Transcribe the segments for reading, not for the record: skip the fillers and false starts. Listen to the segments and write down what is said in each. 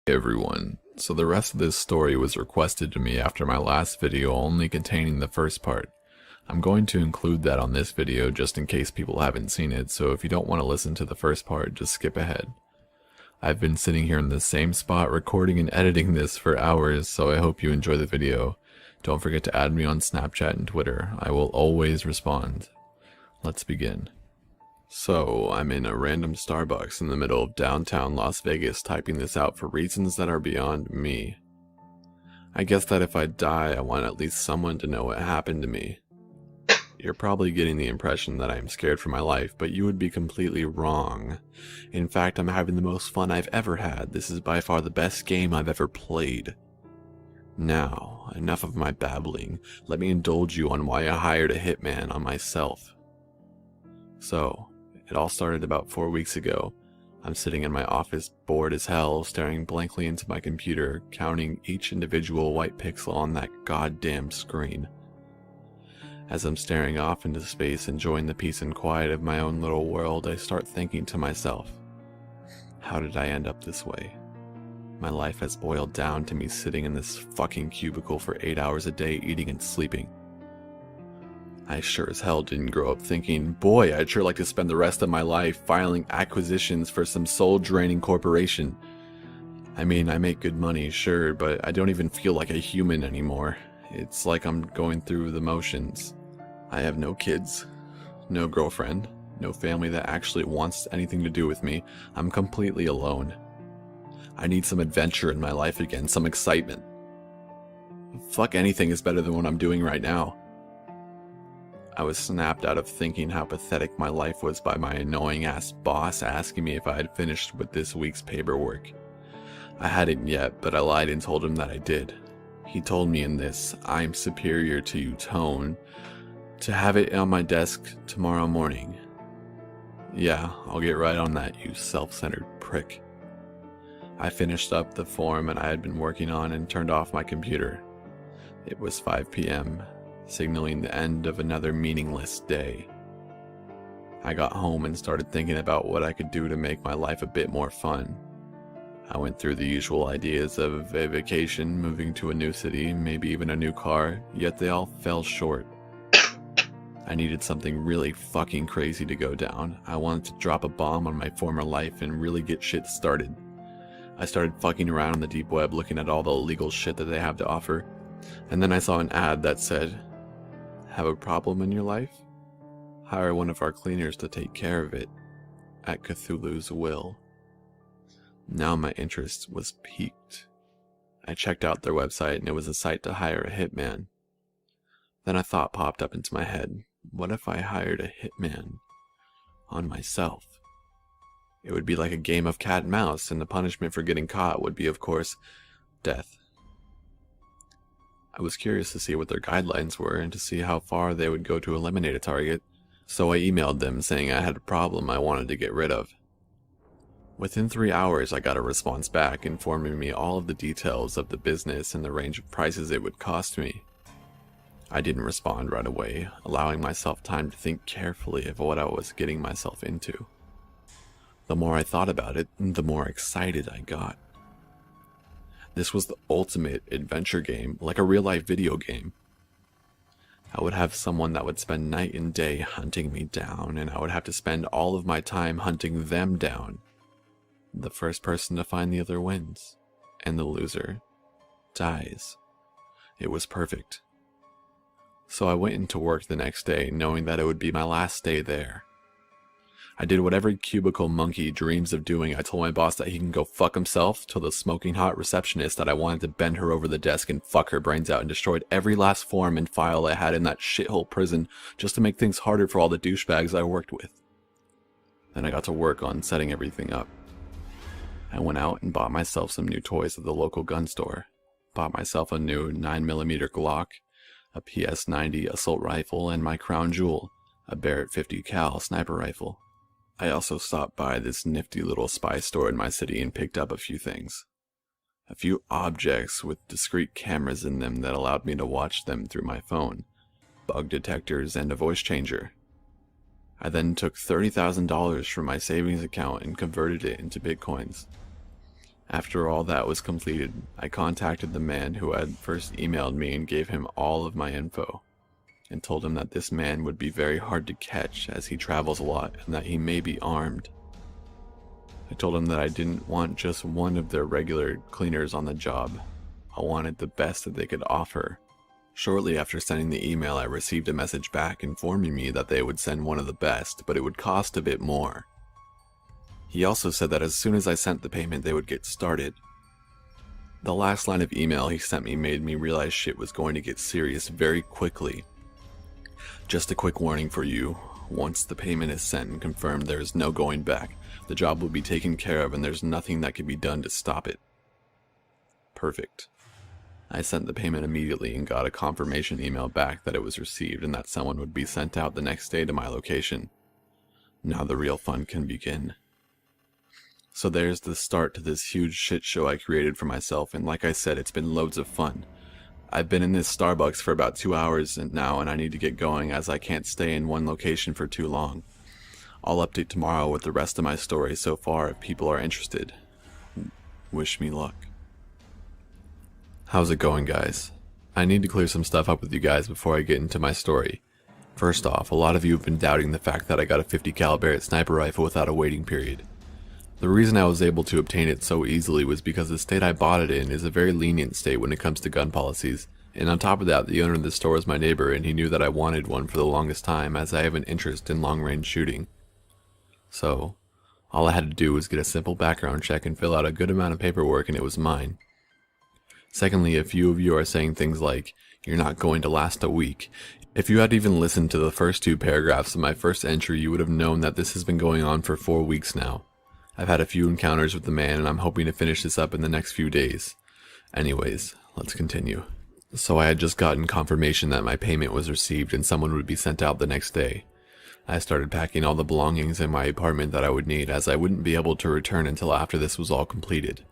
Hey everyone, so the rest of this story was requested to me after my last video only containing the first part. I'm going to include that on this video just in case people haven't seen it, so if you don't want to listen to the first part, just skip ahead. I've been sitting here in the same spot recording and editing this for hours, so I hope you enjoy the video. Don't forget to add me on Snapchat and Twitter. I will always respond. Let's begin. So, I'm in a random Starbucks in the middle of downtown Las Vegas typing this out for reasons that are beyond me. I guess that if I die, I want at least someone to know what happened to me. You're probably getting the impression that I am scared for my life, but you would be completely wrong. In fact, I'm having the most fun I've ever had. This is by far the best game I've ever played. Now, enough of my babbling. Let me indulge you on why I hired a hitman on myself. So, it all started about 4 weeks ago. I'm sitting in my office, bored as hell, staring blankly into my computer, counting each individual white pixel on that goddamn screen. As I'm staring off into space, enjoying the peace and quiet of my own little world, I start thinking to myself, how did I end up this way? My life has boiled down to me sitting in this fucking cubicle for 8 hours a day, eating and sleeping. I sure as hell didn't grow up thinking, boy, I'd sure like to spend the rest of my life filing acquisitions for some soul-draining corporation. I mean, I make good money, sure, but I don't even feel like a human anymore. It's like I'm going through the motions. I have no kids, no girlfriend, no family that actually wants anything to do with me. I'm completely alone. I need some adventure in my life again, some excitement. Fuck, anything is better than what I'm doing right now. I was snapped out of thinking how pathetic my life was by my annoying ass boss asking me if I had finished with this week's paperwork. I hadn't yet, but I lied and told him that I did. He told me in this "I'm superior to you" tone to have it on my desk tomorrow morning. Yeah, I'll get right on that, you self-centered prick. I finished up the form I had been working on and turned off my computer. It was 5 p.m., signaling the end of another meaningless day. I got home and started thinking about what I could do to make my life a bit more fun. I went through the usual ideas of a vacation, moving to a new city, maybe even a new car, yet they all fell short. I needed something really fucking crazy to go down. I wanted to drop a bomb on my former life and really get shit started. I started fucking around on the deep web looking at all the illegal shit that they have to offer, and then I saw an ad that said, "Have a problem in your life? Hire one of our cleaners to take care of it, at Cthulhu's will." Now my interest was piqued. I checked out their website and it was a site to hire a hitman. Then a thought popped up into my head. What if I hired a hitman on myself? It would be like a game of cat and mouse, and the punishment for getting caught would be, of course, death. I was curious to see what their guidelines were and to see how far they would go to eliminate a target, so I emailed them saying I had a problem I wanted to get rid of. Within 3 hours I got a response back informing me all of the details of the business and the range of prices it would cost me. I didn't respond right away, allowing myself time to think carefully of what I was getting myself into. The more I thought about it, the more excited I got. This was the ultimate adventure game, like a real-life video game. I would have someone that would spend night and day hunting me down, and I would have to spend all of my time hunting them down. The first person to find the other wins, and the loser dies. It was perfect. So I went into work the next day, knowing that it would be my last day there. I did what every cubicle monkey dreams of doing. I told my boss that he can go fuck himself, told the smoking hot receptionist that I wanted to bend her over the desk and fuck her brains out, and destroyed every last form and file I had in that shithole prison just to make things harder for all the douchebags I worked with. Then I got to work on setting everything up. I went out and bought myself some new toys at the local gun store. Bought myself a new 9mm Glock, a PS-90 assault rifle, and my crown jewel, a Barrett 50 cal sniper rifle. I also stopped by this nifty little spy store in my city and picked up a few things. A few objects with discrete cameras in them that allowed me to watch them through my phone, bug detectors, and a voice changer. I then took $30,000 from my savings account and converted it into bitcoins. After all that was completed, I contacted the man who had first emailed me and gave him all of my info, and told him that this man would be very hard to catch as he travels a lot and that he may be armed. I told him that I didn't want just one of their regular cleaners on the job. I wanted the best that they could offer. Shortly after sending the email, I received a message back informing me that they would send one of the best, but it would cost a bit more. He also said that as soon as I sent the payment, they would get started. The last line of email he sent me made me realize shit was going to get serious very quickly. Just a quick warning for you. Once the payment is sent and confirmed, there is no going back. The job will be taken care of and there's nothing that can be done to stop it. Perfect. I sent the payment immediately and got a confirmation email back that it was received and that someone would be sent out the next day to my location. Now the real fun can begin. So there's the start to this huge shit show I created for myself, and like I said, it's been loads of fun. I've been in this Starbucks for about 2 hours now, and I need to get going as I can't stay in one location for too long. I'll update tomorrow with the rest of my story so far if people are interested. Wish me luck. How's it going, guys? I need to clear some stuff up with you guys before I get into my story. First off, a lot of you have been doubting the fact that I got a 50 caliber sniper rifle without a waiting period. The reason I was able to obtain it so easily was because the state I bought it in is a very lenient state when it comes to gun policies, and on top of that, the owner of the store is my neighbor and he knew that I wanted one for the longest time as I have an interest in long-range shooting. So, all I had to do was get a simple background check and fill out a good amount of paperwork and it was mine. Secondly, a few of you are saying things like, "You're not going to last a week." If you had even listened to the first 2 paragraphs of my first entry, you would have known that this has been going on for 4 weeks now. I've had a few encounters with the man and I'm hoping to finish this up in the next few days. Anyways, let's continue. So I had just gotten confirmation that my payment was received and someone would be sent out the next day. I started packing all the belongings in my apartment that I would need, as I wouldn't be able to return until after this was all completed.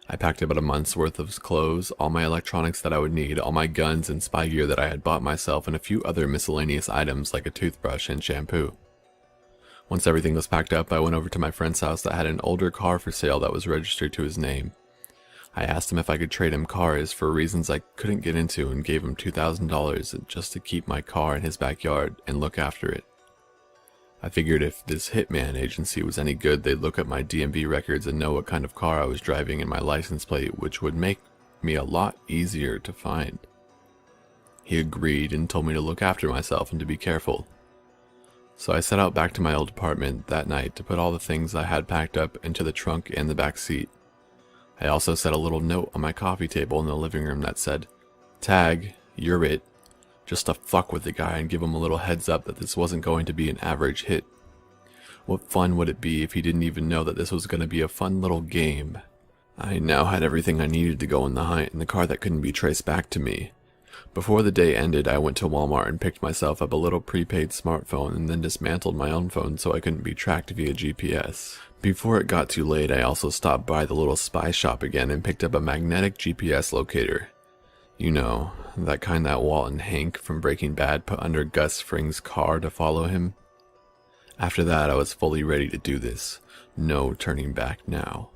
I packed about a month's worth of clothes, all my electronics that I would need, all my guns and spy gear that I had bought myself, and a few other miscellaneous items like a toothbrush and shampoo. Once everything was packed up, I went over to my friend's house that had an older car for sale that was registered to his name. I asked him if I could trade him cars for reasons I couldn't get into and gave him $2,000 just to keep my car in his backyard and look after it. I figured if this Hitman agency was any good, they'd look at my DMV records and know what kind of car I was driving and my license plate, which would make me a lot easier to find. He agreed and told me to look after myself and to be careful. So I set out back to my old apartment that night to put all the things I had packed up into the trunk and the back seat. I also set a little note on my coffee table in the living room that said, "Tag, you're it," just to fuck with the guy and give him a little heads up that this wasn't going to be an average hit. What fun would it be if he didn't even know that this was going to be a fun little game? I now had everything I needed to go in the hunt in the car that couldn't be traced back to me. Before the day ended, I went to Walmart and picked myself up a little prepaid smartphone and then dismantled my own phone so I couldn't be tracked via GPS. Before it got too late, I also stopped by the little spy shop again and picked up a magnetic GPS locator. You know, that kind that Walt and Hank from Breaking Bad put under Gus Fring's car to follow him. After that, I was fully ready to do this. No turning back now.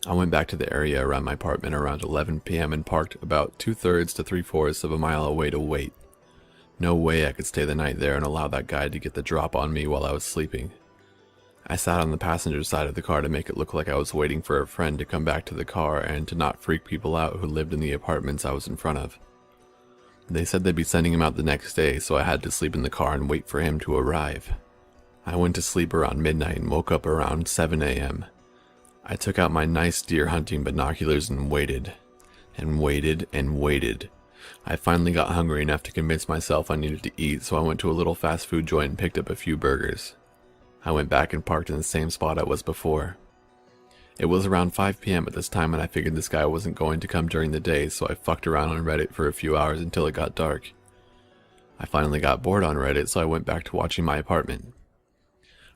I went back to the area around my apartment around 11 p.m. and parked about 2/3 to 3/4 of a mile away to wait. No way I could stay the night there and allow that guy to get the drop on me while I was sleeping. I sat on the passenger side of the car to make it look like I was waiting for a friend to come back to the car and to not freak people out who lived in the apartments I was in front of. They said they'd be sending him out the next day, so I had to sleep in the car and wait for him to arrive. I went to sleep around midnight and woke up around 7 a.m. I took out my nice deer hunting binoculars and waited, and waited, and waited. I finally got hungry enough to convince myself I needed to eat, so I went to a little fast food joint and picked up a few burgers. I went back and parked in the same spot I was before. It was around 5 p.m. at this time and I figured this guy wasn't going to come during the day, so I fucked around on Reddit for a few hours until it got dark. I finally got bored on Reddit, so I went back to watching my apartment.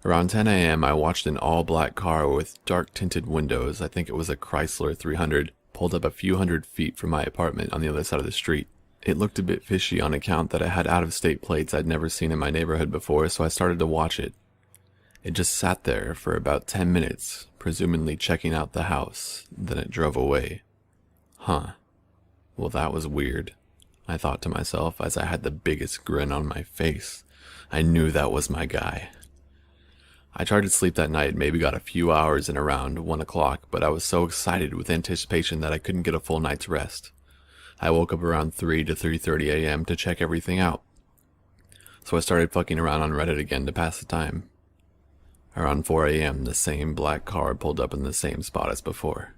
Around 10 a.m. I watched an all-black car with dark-tinted windows, I think it was a Chrysler 300, pulled up a few hundred feet from my apartment on the other side of the street. It looked a bit fishy on account that it had out-of-state plates I'd never seen in my neighborhood before, so I started to watch it. It just sat there for about 10 minutes, presumably checking out the house, then it drove away. Huh. Well, that was weird, I thought to myself as I had the biggest grin on my face. I knew that was my guy. I tried to sleep that night, maybe got a few hours in around 1 o'clock, but I was so excited with anticipation that I couldn't get a full night's rest. I woke up around 3 to 3:30 a.m. to check everything out. So I started fucking around on Reddit again to pass the time. Around 4 a.m., the same black car pulled up in the same spot as before.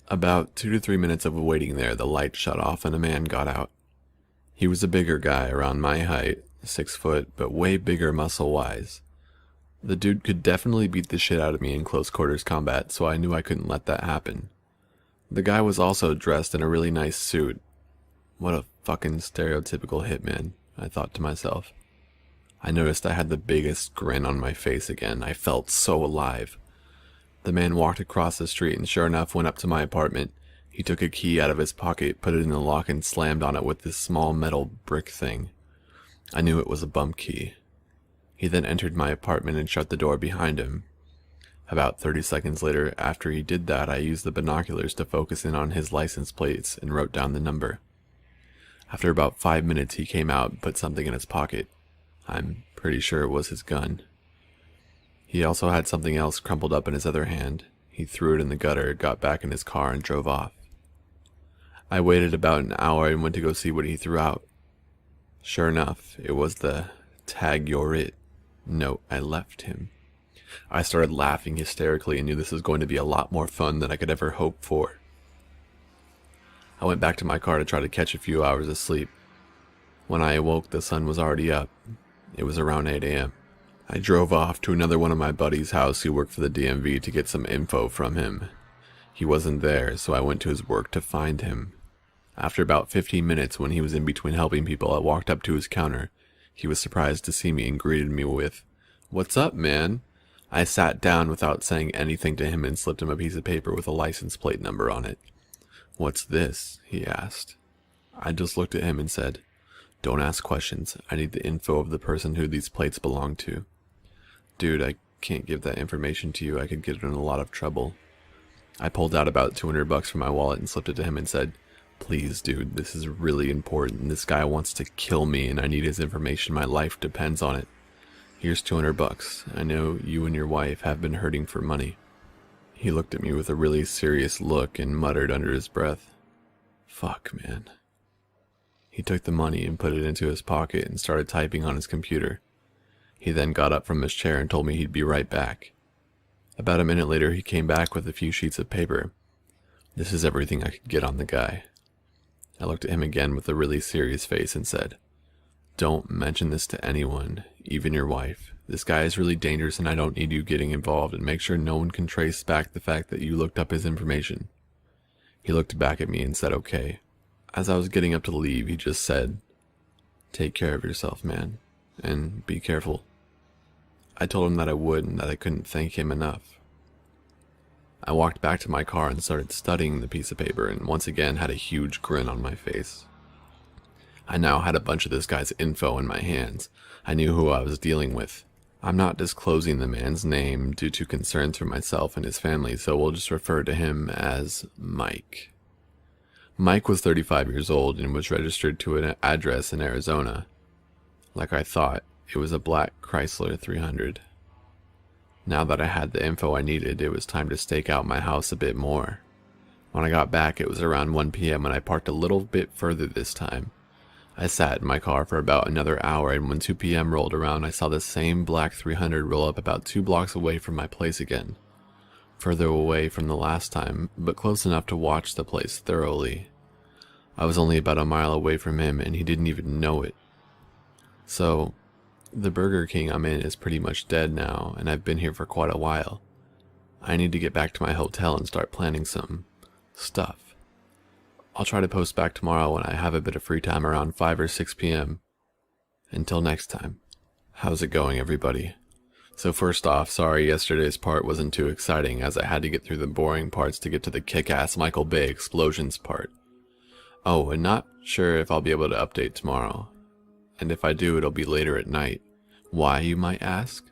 About 2 to 3 minutes of waiting there, the light shut off and a man got out. He was a bigger guy, around my height, 6 foot, but way bigger muscle-wise. The dude could definitely beat the shit out of me in close quarters combat, so I knew I couldn't let that happen. The guy was also dressed in a really nice suit. What a fucking stereotypical hitman, I thought to myself. I noticed I had the biggest grin on my face again. I felt so alive. The man walked across the street and sure enough went up to my apartment. He took a key out of his pocket, put it in the lock, and slammed on it with this small metal brick thing. I knew it was a bump key. He then entered my apartment and shut the door behind him. About 30 seconds later, after he did that, I used the binoculars to focus in on his license plates and wrote down the number. After about 5 minutes, he came out and put something in his pocket. I'm pretty sure it was his gun. He also had something else crumpled up in his other hand. He threw it in the gutter, got back in his car, and drove off. I waited about an hour and went to go see what he threw out. Sure enough, it was the "tag you're it" note I left him. I started laughing hysterically and knew this was going to be a lot more fun than I could ever hope for. I went back to my car to try to catch a few hours of sleep. When I awoke, the sun was already up. It was around 8 a.m. I drove off to another one of my buddy's house who worked for the DMV to get some info from him. He wasn't there, so I went to his work to find him. After about 15 minutes, when he was in between helping people, I walked up to his counter. He was surprised to see me and greeted me with, "What's up, man?" I sat down without saying anything to him and slipped him a piece of paper with a license plate number on it. "What's this?" he asked. I just looked at him and said, "Don't ask questions. I need the info of the person who these plates belong to." "Dude, I can't give that information to you. I could get in a lot of trouble." I pulled out about $200 from my wallet and slipped it to him and said, "Please, dude, this is really important. This guy wants to kill me and I need his information. My life depends on it. Here's $200. I know you and your wife have been hurting for money." He looked at me with a really serious look and muttered under his breath, "Fuck, man." He took the money and put it into his pocket and started typing on his computer. He then got up from his chair and told me he'd be right back. About a minute later, he came back with a few sheets of paper. This is everything I could get on the guy. I looked at him again with a really serious face and said, "Don't mention this to anyone, even your wife. This guy is really dangerous and I don't need you getting involved, and make sure no one can trace back the fact that you looked up his information." He looked back at me and said, "Okay." As I was getting up to leave, he just said, "Take care of yourself, man, and be careful." I told him that I would and that I couldn't thank him enough. I walked back to my car and started studying the piece of paper and once again had a huge grin on my face. I now had a bunch of this guy's info in my hands. I knew who I was dealing with. I'm not disclosing the man's name due to concerns for myself and his family, so we'll just refer to him as Mike. Mike was 35 years old and was registered to an address in Arizona. Like I thought, it was a black Chrysler 300. Now that I had the info I needed, it was time to stake out my house a bit more. When I got back, it was around 1 p.m. and I parked a little bit further this time. I sat in my car for about another hour, and when 2 p.m. rolled around, I saw the same black 300 roll up about 2 blocks away from my place again. Further away from the last time, but close enough to watch the place thoroughly. I was only about a mile away from him, and he didn't even know it. So, the Burger King I'm in is pretty much dead now, and I've been here for quite a while. I need to get back to my hotel and start planning some stuff. I'll try to post back tomorrow when I have a bit of free time around 5 or 6 p.m. Until next time, how's it going, everybody? So first off, sorry yesterday's part wasn't too exciting, as I had to get through the boring parts to get to the kick-ass Michael Bay explosions part. Oh, and not sure if I'll be able to update tomorrow. And if I do, it'll be later at night. Why, you might ask?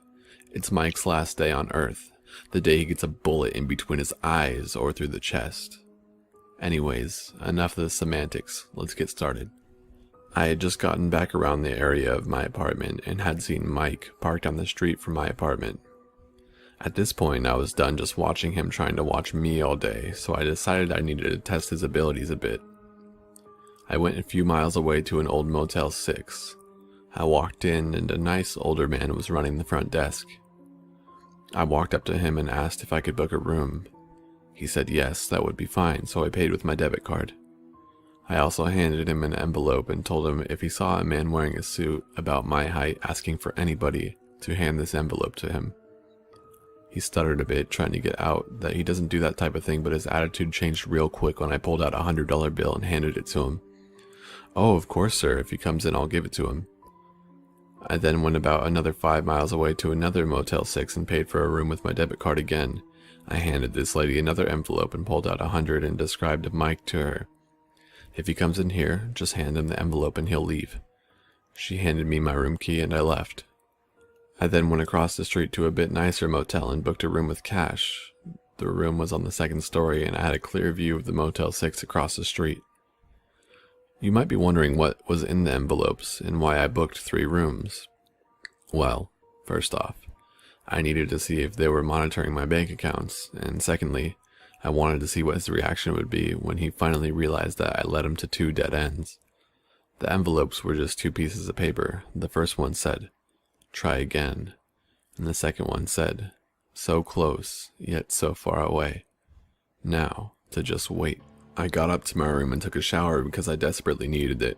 It's Mike's last day on Earth, the day he gets a bullet in between his eyes or through the chest. Anyways, enough of the semantics, let's get started. I had just gotten back around the area of my apartment and had seen Mike parked on the street from my apartment. At this point, I was done just watching him trying to watch me all day, so I decided I needed to test his abilities a bit. I went a few miles away to an old Motel 6. I walked in and a nice older man was running the front desk. I walked up to him and asked if I could book a room. He said yes, that would be fine, so I paid with my debit card. I also handed him an envelope and told him if he saw a man wearing a suit about my height asking for anybody to hand this envelope to him. He stuttered a bit, trying to get out that he doesn't do that type of thing, but his attitude changed real quick when I pulled out a $100 bill and handed it to him. "Oh, of course, sir. If he comes in, I'll give it to him." I then went about another 5 miles away to another Motel 6 and paid for a room with my debit card again. I handed this lady another envelope and pulled out $100 and described Mike to her. "If he comes in here, just hand him the envelope and he'll leave." She handed me my room key and I left. I then went across the street to a bit nicer motel and booked a room with cash. The room was on the second story and I had a clear view of the Motel 6 across the street. You might be wondering what was in the envelopes and why I booked 3 rooms. Well, first off, I needed to see if they were monitoring my bank accounts, and secondly, I wanted to see what his reaction would be when he finally realized that I led him to 2 dead ends. The envelopes were just 2 pieces of paper. The first one said, "Try again," and the second one said, "So close, yet so far away. Now, to just wait." I got up to my room and took a shower because I desperately needed it.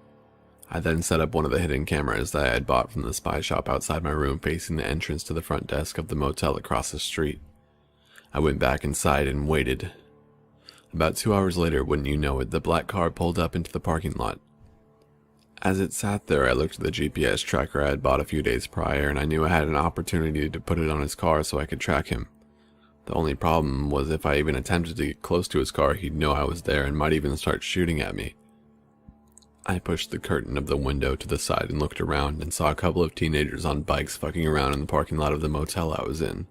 I then set up one of the hidden cameras that I had bought from the spy shop outside my room facing the entrance to the front desk of the motel across the street. I went back inside and waited. About 2 hours later, wouldn't you know it, the black car pulled up into the parking lot. As it sat there, I looked at the GPS tracker I had bought a few days prior, and I knew I had an opportunity to put it on his car so I could track him. The only problem was if I even attempted to get close to his car, he'd know I was there and might even start shooting at me. I pushed the curtain of the window to the side and looked around and saw a couple of teenagers on bikes fucking around in the parking lot of the motel I was in.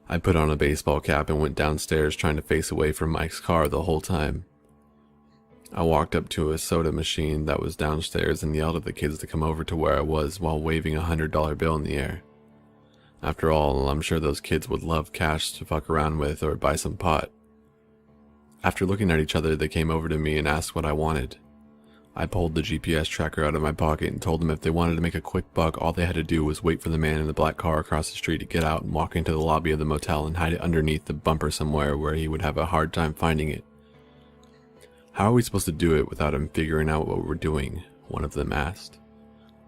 I put on a baseball cap and went downstairs trying to face away from Mike's car the whole time. I walked up to a soda machine that was downstairs and yelled at the kids to come over to where I was while waving a $100 bill in the air. After all, I'm sure those kids would love cash to fuck around with or buy some pot. After looking at each other, they came over to me and asked what I wanted. I pulled the GPS tracker out of my pocket and told them if they wanted to make a quick buck, all they had to do was wait for the man in the black car across the street to get out and walk into the lobby of the motel and hide it underneath the bumper somewhere where he would have a hard time finding it. "How are we supposed to do it without him figuring out what we're doing?" one of them asked.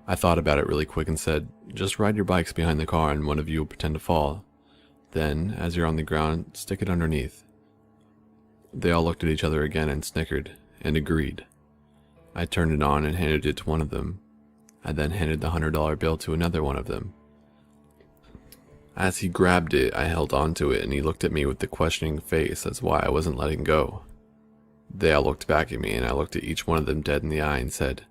I thought about it really quick and said, "Just ride your bikes behind the car and one of you will pretend to fall. Then, as you're on the ground, stick it underneath." They all looked at each other again and snickered, and agreed. I turned it on and handed it to one of them. I then handed the $100 bill to another one of them. As he grabbed it, I held onto it and he looked at me with the questioning face as why I wasn't letting go. They all looked back at me and I looked at each one of them dead in the eye and said,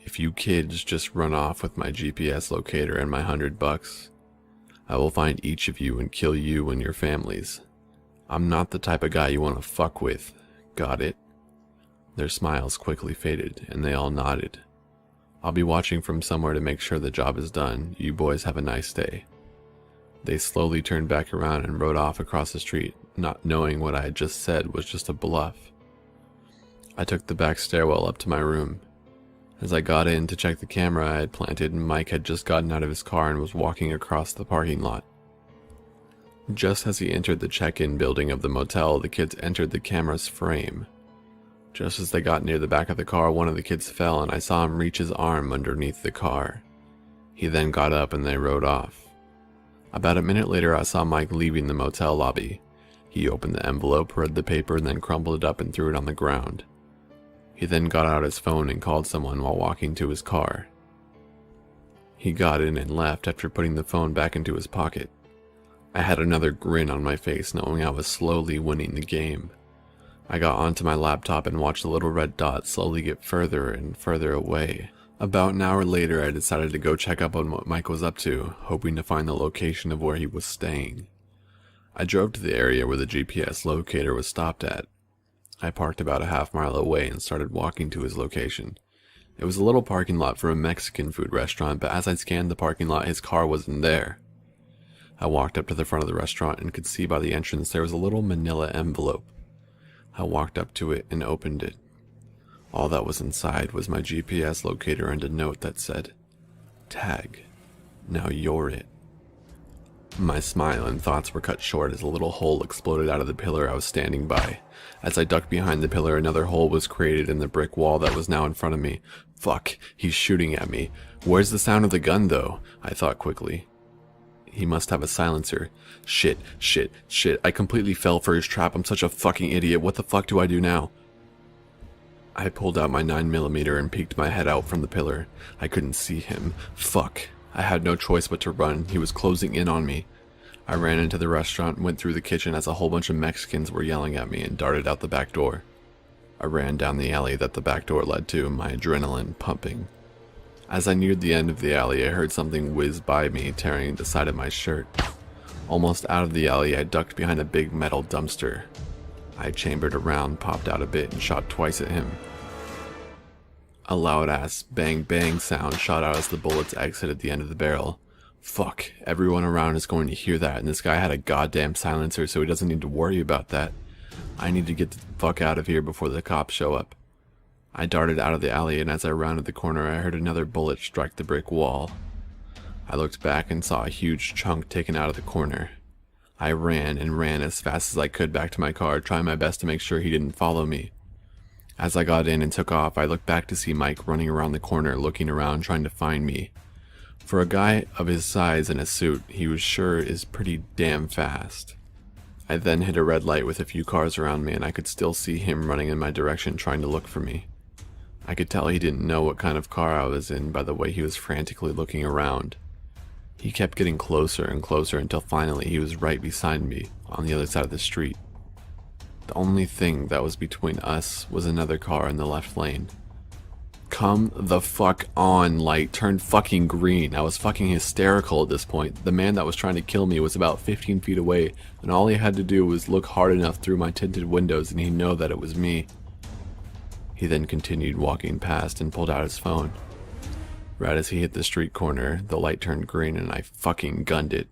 "If you kids just run off with my GPS locator and my $100, I will find each of you and kill you and your families. I'm not the type of guy you want to fuck with. Got it?" Their smiles quickly faded and they all nodded. "I'll be watching from somewhere to make sure the job is done. You boys have a nice day." They slowly turned back around and rode off across the street, not knowing what I had just said was just a bluff. I took the back stairwell up to my room. As I got in to check the camera I had planted, Mike had just gotten out of his car and was walking across the parking lot. Just as he entered the check-in building of the motel, the kids entered the camera's frame. Just as they got near the back of the car, one of the kids fell and I saw him reach his arm underneath the car. He then got up and they rode off. About a minute later, I saw Mike leaving the motel lobby. He opened the envelope, read the paper, and then crumpled it up and threw it on the ground. He then got out his phone and called someone while walking to his car. He got in and left after putting the phone back into his pocket. I had another grin on my face knowing I was slowly winning the game. I got onto my laptop and watched the little red dot slowly get further and further away. About an hour later, I decided to go check up on what Mike was up to, hoping to find the location of where he was staying. I drove to the area where the GPS locator was stopped at. I parked about a half-mile away and started walking to his location. It was a little parking lot for a Mexican food restaurant, but as I scanned the parking lot, his car wasn't there. I walked up to the front of the restaurant and could see by the entrance there was a little manila envelope. I walked up to it and opened it. All that was inside was my GPS locator and a note that said, "Tag, now you're it." My smile and thoughts were cut short as a little hole exploded out of the pillar I was standing by. As I ducked behind the pillar, another hole was created in the brick wall that was now in front of me. Fuck, he's shooting at me. Where's the sound of the gun though? I thought quickly. He must have a silencer. Shit. I completely fell for his trap. I'm such a fucking idiot. What the fuck do I do now? I pulled out my 9mm and peeked my head out from the pillar. I couldn't see him. Fuck. I had no choice but to run. He was closing in on me. I ran into the restaurant and went through the kitchen as a whole bunch of Mexicans were yelling at me and darted out the back door. I ran down the alley that the back door led to, my adrenaline pumping. As I neared the end of the alley, I heard something whiz by me, tearing the side of my shirt. Almost out of the alley, I ducked behind a big metal dumpster. I chambered around, popped out a bit, and shot twice at him. A loud-ass bang-bang sound shot out as the bullets exited the end of the barrel. Fuck, everyone around is going to hear that, and this guy had a goddamn silencer, so he doesn't need to worry about that. I need to get the fuck out of here before the cops show up. I darted out of the alley, and as I rounded the corner, I heard another bullet strike the brick wall. I looked back and saw a huge chunk taken out of the corner. I ran as fast as I could back to my car, trying my best to make sure he didn't follow me. As I got in and took off, I looked back to see Mike running around the corner, looking around, trying to find me. For a guy of his size in a suit, he was sure is pretty damn fast. I then hit a red light with a few cars around me, and I could still see him running in my direction, trying to look for me. I could tell he didn't know what kind of car I was in by the way he was frantically looking around. He kept getting closer and closer until finally he was right beside me, on the other side of the street. The only thing that was between us was another car in the left lane. Come the fuck on, light turned fucking green. I was fucking hysterical at this point. The man that was trying to kill me was about 15 feet away, and all he had to do was look hard enough through my tinted windows and he'd know that it was me. He then continued walking past and pulled out his phone. Right as he hit the street corner, the light turned green and I fucking gunned it.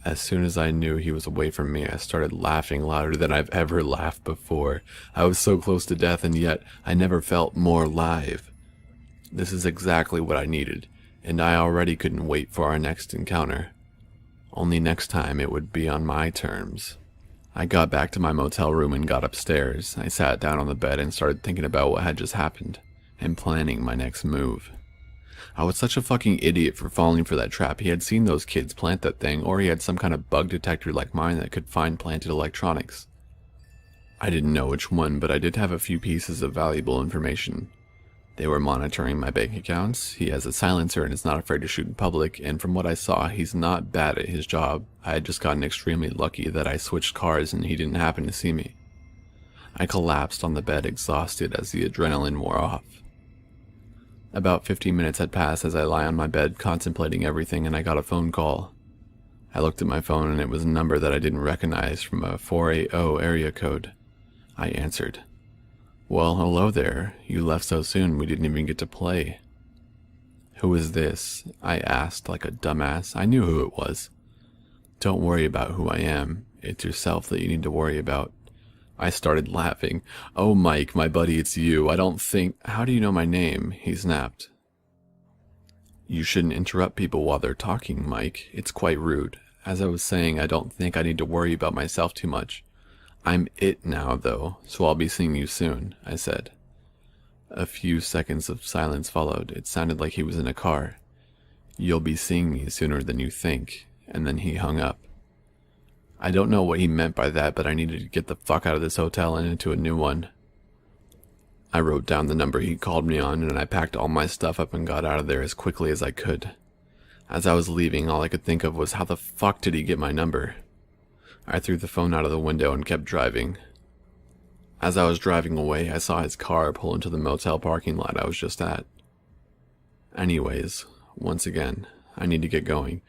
As soon as I knew he was away from me, I started laughing louder than I've ever laughed before. I was so close to death, and yet I never felt more alive. This is exactly what I needed, and I already couldn't wait for our next encounter. Only next time it would be on my terms. I got back to my motel room and got upstairs. I sat down on the bed and started thinking about what had just happened, and planning my next move. I was such a fucking idiot for falling for that trap. He had seen those kids plant that thing, or he had some kind of bug detector like mine that could find planted electronics. I didn't know which one, but I did have a few pieces of valuable information. They were monitoring my bank accounts. He has a silencer and is not afraid to shoot in public, and from what I saw, he's not bad at his job. I had just gotten extremely lucky that I switched cars and he didn't happen to see me. I collapsed on the bed, exhausted as the adrenaline wore off. About 15 minutes had passed as I lay on my bed contemplating everything, and I got a phone call. I looked at my phone and it was a number that I didn't recognize from a 480 area code. I answered. "Well, hello there. You left so soon we didn't even get to play." "Who is this?" I asked like a dumbass. I knew who it was. "Don't worry about who I am. It's yourself that you need to worry about." I started laughing. "Oh, Mike, my buddy, it's you. I don't think—" "How do you know my name?" he snapped. "You shouldn't interrupt people while they're talking, Mike. It's quite rude. As I was saying, I don't think I need to worry about myself too much. I'm it now, though, so I'll be seeing you soon," I said. A few seconds of silence followed. It sounded like he was in a car. "You'll be seeing me sooner than you think," and then he hung up. I don't know what he meant by that, but I needed to get the fuck out of this hotel and into a new one. I wrote down the number he called me on, and I packed all my stuff up and got out of there as quickly as I could. As I was leaving, all I could think of was how the fuck did he get my number? I threw the phone out of the window and kept driving. As I was driving away, I saw his car pull into the motel parking lot I was just at. Anyways, once again, I need to get going.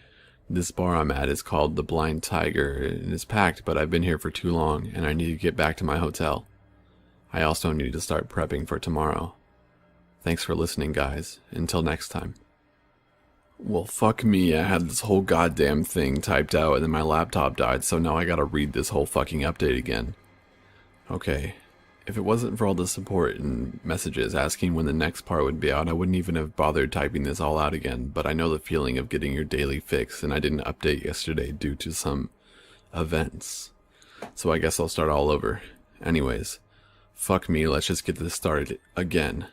This bar I'm at is called the Blind Tiger. It is packed, but I've been here for too long, and I need to get back to my hotel. I also need to start prepping for tomorrow. Thanks for listening, guys. Until next time. Well, fuck me, I had this whole goddamn thing typed out and then my laptop died, so now I gotta read this whole fucking update again. Okay, if it wasn't for all the support and messages asking when the next part would be out, I wouldn't even have bothered typing this all out again, but I know the feeling of getting your daily fix, and I didn't update yesterday due to some events. So I guess I'll start all over. Anyways, fuck me, let's just get this started again.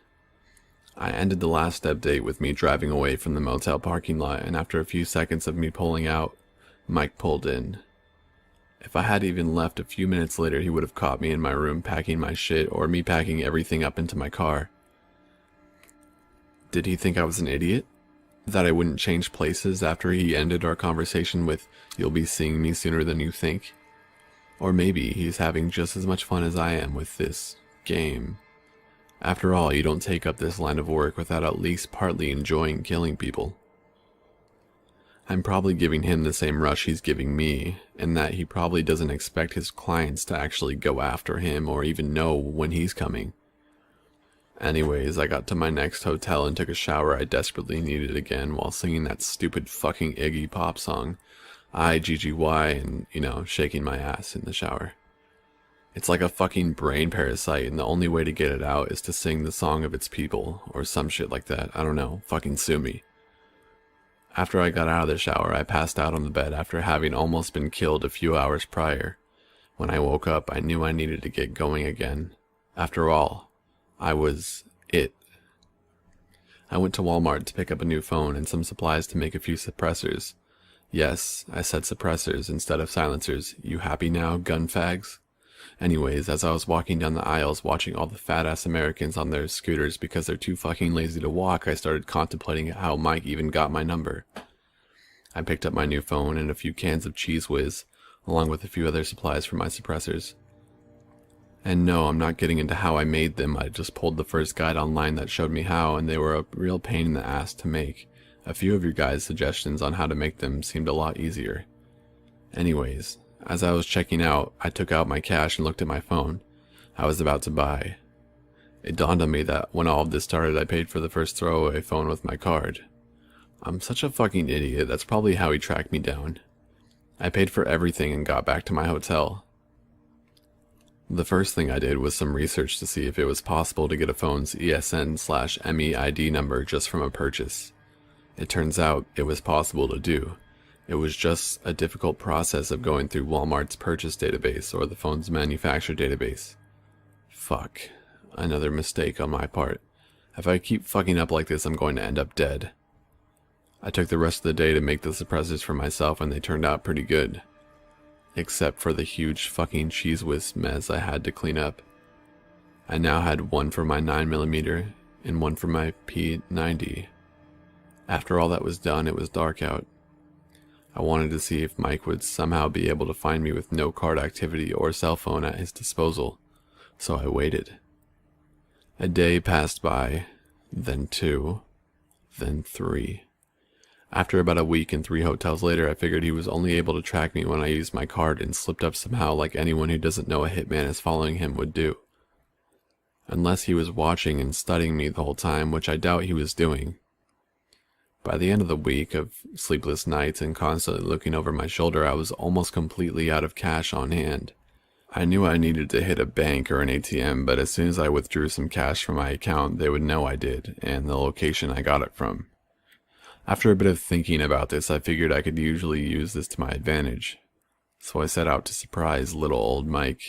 I ended the last update with me driving away from the motel parking lot, and after a few seconds of me pulling out, Mike pulled in. If I had even left a few minutes later, he would have caught me in my room packing my shit, or me packing everything up into my car. Did he think I was an idiot? That I wouldn't change places after he ended our conversation with, "You'll be seeing me sooner than you think"? Or maybe he's having just as much fun as I am with this game. After all, you don't take up this line of work without at least partly enjoying killing people. I'm probably giving him the same rush he's giving me, in that he probably doesn't expect his clients to actually go after him or even know when he's coming. Anyways, I got to my next hotel and took a shower I desperately needed again while singing that stupid fucking Iggy Pop song, IGGY, and, shaking my ass in the shower. It's like a fucking brain parasite, and the only way to get it out is to sing the song of its people, or some shit like that. I don't know, fucking sue me. After I got out of the shower, I passed out on the bed after having almost been killed a few hours prior. When I woke up, I knew I needed to get going again. After all, I was it. I went to Walmart to pick up a new phone and some supplies to make a few suppressors. Yes, I said suppressors instead of silencers. You happy now, gun fags? Anyways, as I was walking down the aisles watching all the fat-ass Americans on their scooters because they're too fucking lazy to walk, I started contemplating how Mike even got my number. I picked up my new phone and a few cans of Cheese Whiz, along with a few other supplies for my suppressors. And no, I'm not getting into how I made them. I just pulled the first guide online that showed me how, and they were a real pain in the ass to make. A few of your guys' suggestions on how to make them seemed a lot easier. Anyways, as I was checking out, I took out my cash and looked at my phone. I was about to buy. It dawned on me that when all of this started, I paid for the first throwaway phone with my card. I'm such a fucking idiot. That's probably how he tracked me down. I paid for everything and got back to my hotel. The first thing I did was some research to see if it was possible to get a phone's ESN/MEID number just from a purchase. It turns out it was possible to do. It was just a difficult process of going through Walmart's purchase database or the phone's manufacturer database. Fuck. Another mistake on my part. If I keep fucking up like this, I'm going to end up dead. I took the rest of the day to make the suppressors for myself, and they turned out pretty good. Except for the huge fucking Cheese Whiz mess I had to clean up. I now had one for my 9mm and one for my P90. After all that was done, it was dark out. I wanted to see if Mike would somehow be able to find me with no card activity or cell phone at his disposal, so I waited. A day passed by, then 2, then 3. After about a week and 3 hotels later, I figured he was only able to track me when I used my card and slipped up somehow like anyone who doesn't know a hitman is following him would do. Unless he was watching and studying me the whole time, which I doubt he was doing. By the end of the week of sleepless nights and constantly looking over my shoulder, I was almost completely out of cash on hand. I knew I needed to hit a bank or an ATM, but as soon as I withdrew some cash from my account, they would know I did, and the location I got it from. After a bit of thinking about this, I figured I could usually use this to my advantage. So I set out to surprise little old Mike.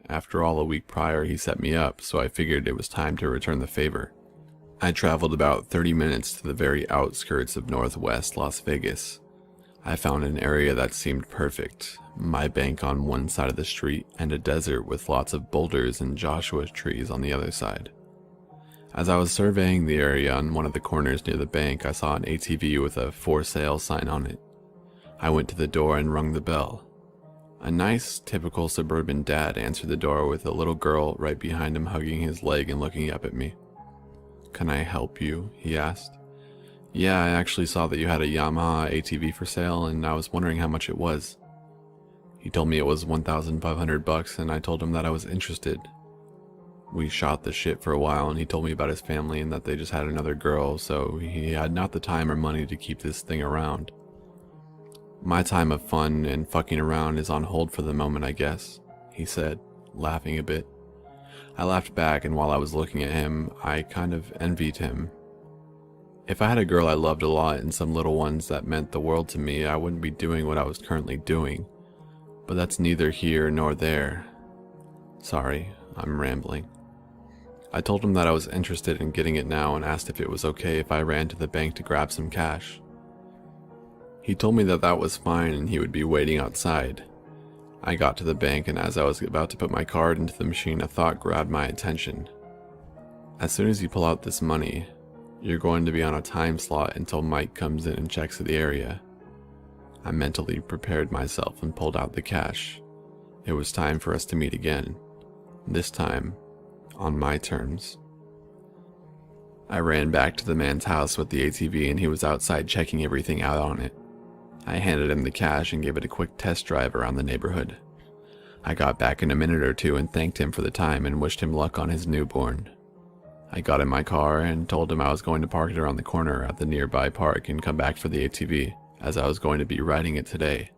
After all, a week prior he set me up, so I figured it was time to return the favor. I traveled about 30 minutes to the very outskirts of northwest Las Vegas. I found an area that seemed perfect, my bank on one side of the street and a desert with lots of boulders and Joshua trees on the other side. As I was surveying the area on one of the corners near the bank, I saw an ATV with a for sale sign on it. I went to the door and rung the bell. A nice, typical suburban dad answered the door with a little girl right behind him hugging his leg and looking up at me. "Can I help you?" he asked. Yeah, I actually saw that you had a Yamaha ATV for sale, and I was wondering how much it was. He told me it was $1,500 and I told him that I was interested. We shot the shit for a while and he told me about his family and that they just had another girl, so he had not the time or money to keep this thing around. My time of fun and fucking around is on hold for the moment, I guess, he said, laughing a bit. I laughed back, and while I was looking at him, I kind of envied him. If I had a girl I loved a lot and some little ones that meant the world to me, I wouldn't be doing what I was currently doing. But that's neither here nor there. Sorry, I'm rambling. I told him that I was interested in getting it now and asked if it was okay if I ran to the bank to grab some cash. He told me that that was fine and he would be waiting outside. I got to the bank, and as I was about to put my card into the machine, a thought grabbed my attention. As soon as you pull out this money, you're going to be on a time slot until Mike comes in and checks the area. I mentally prepared myself and pulled out the cash. It was time for us to meet again. This time, on my terms. I ran back to the man's house with the ATV and he was outside checking everything out on it. I handed him the cash and gave it a quick test drive around the neighborhood. I got back in a minute or two and thanked him for the time and wished him luck on his newborn. I got in my car and told him I was going to park it around the corner at the nearby park and come back for the ATV, as I was going to be riding it today.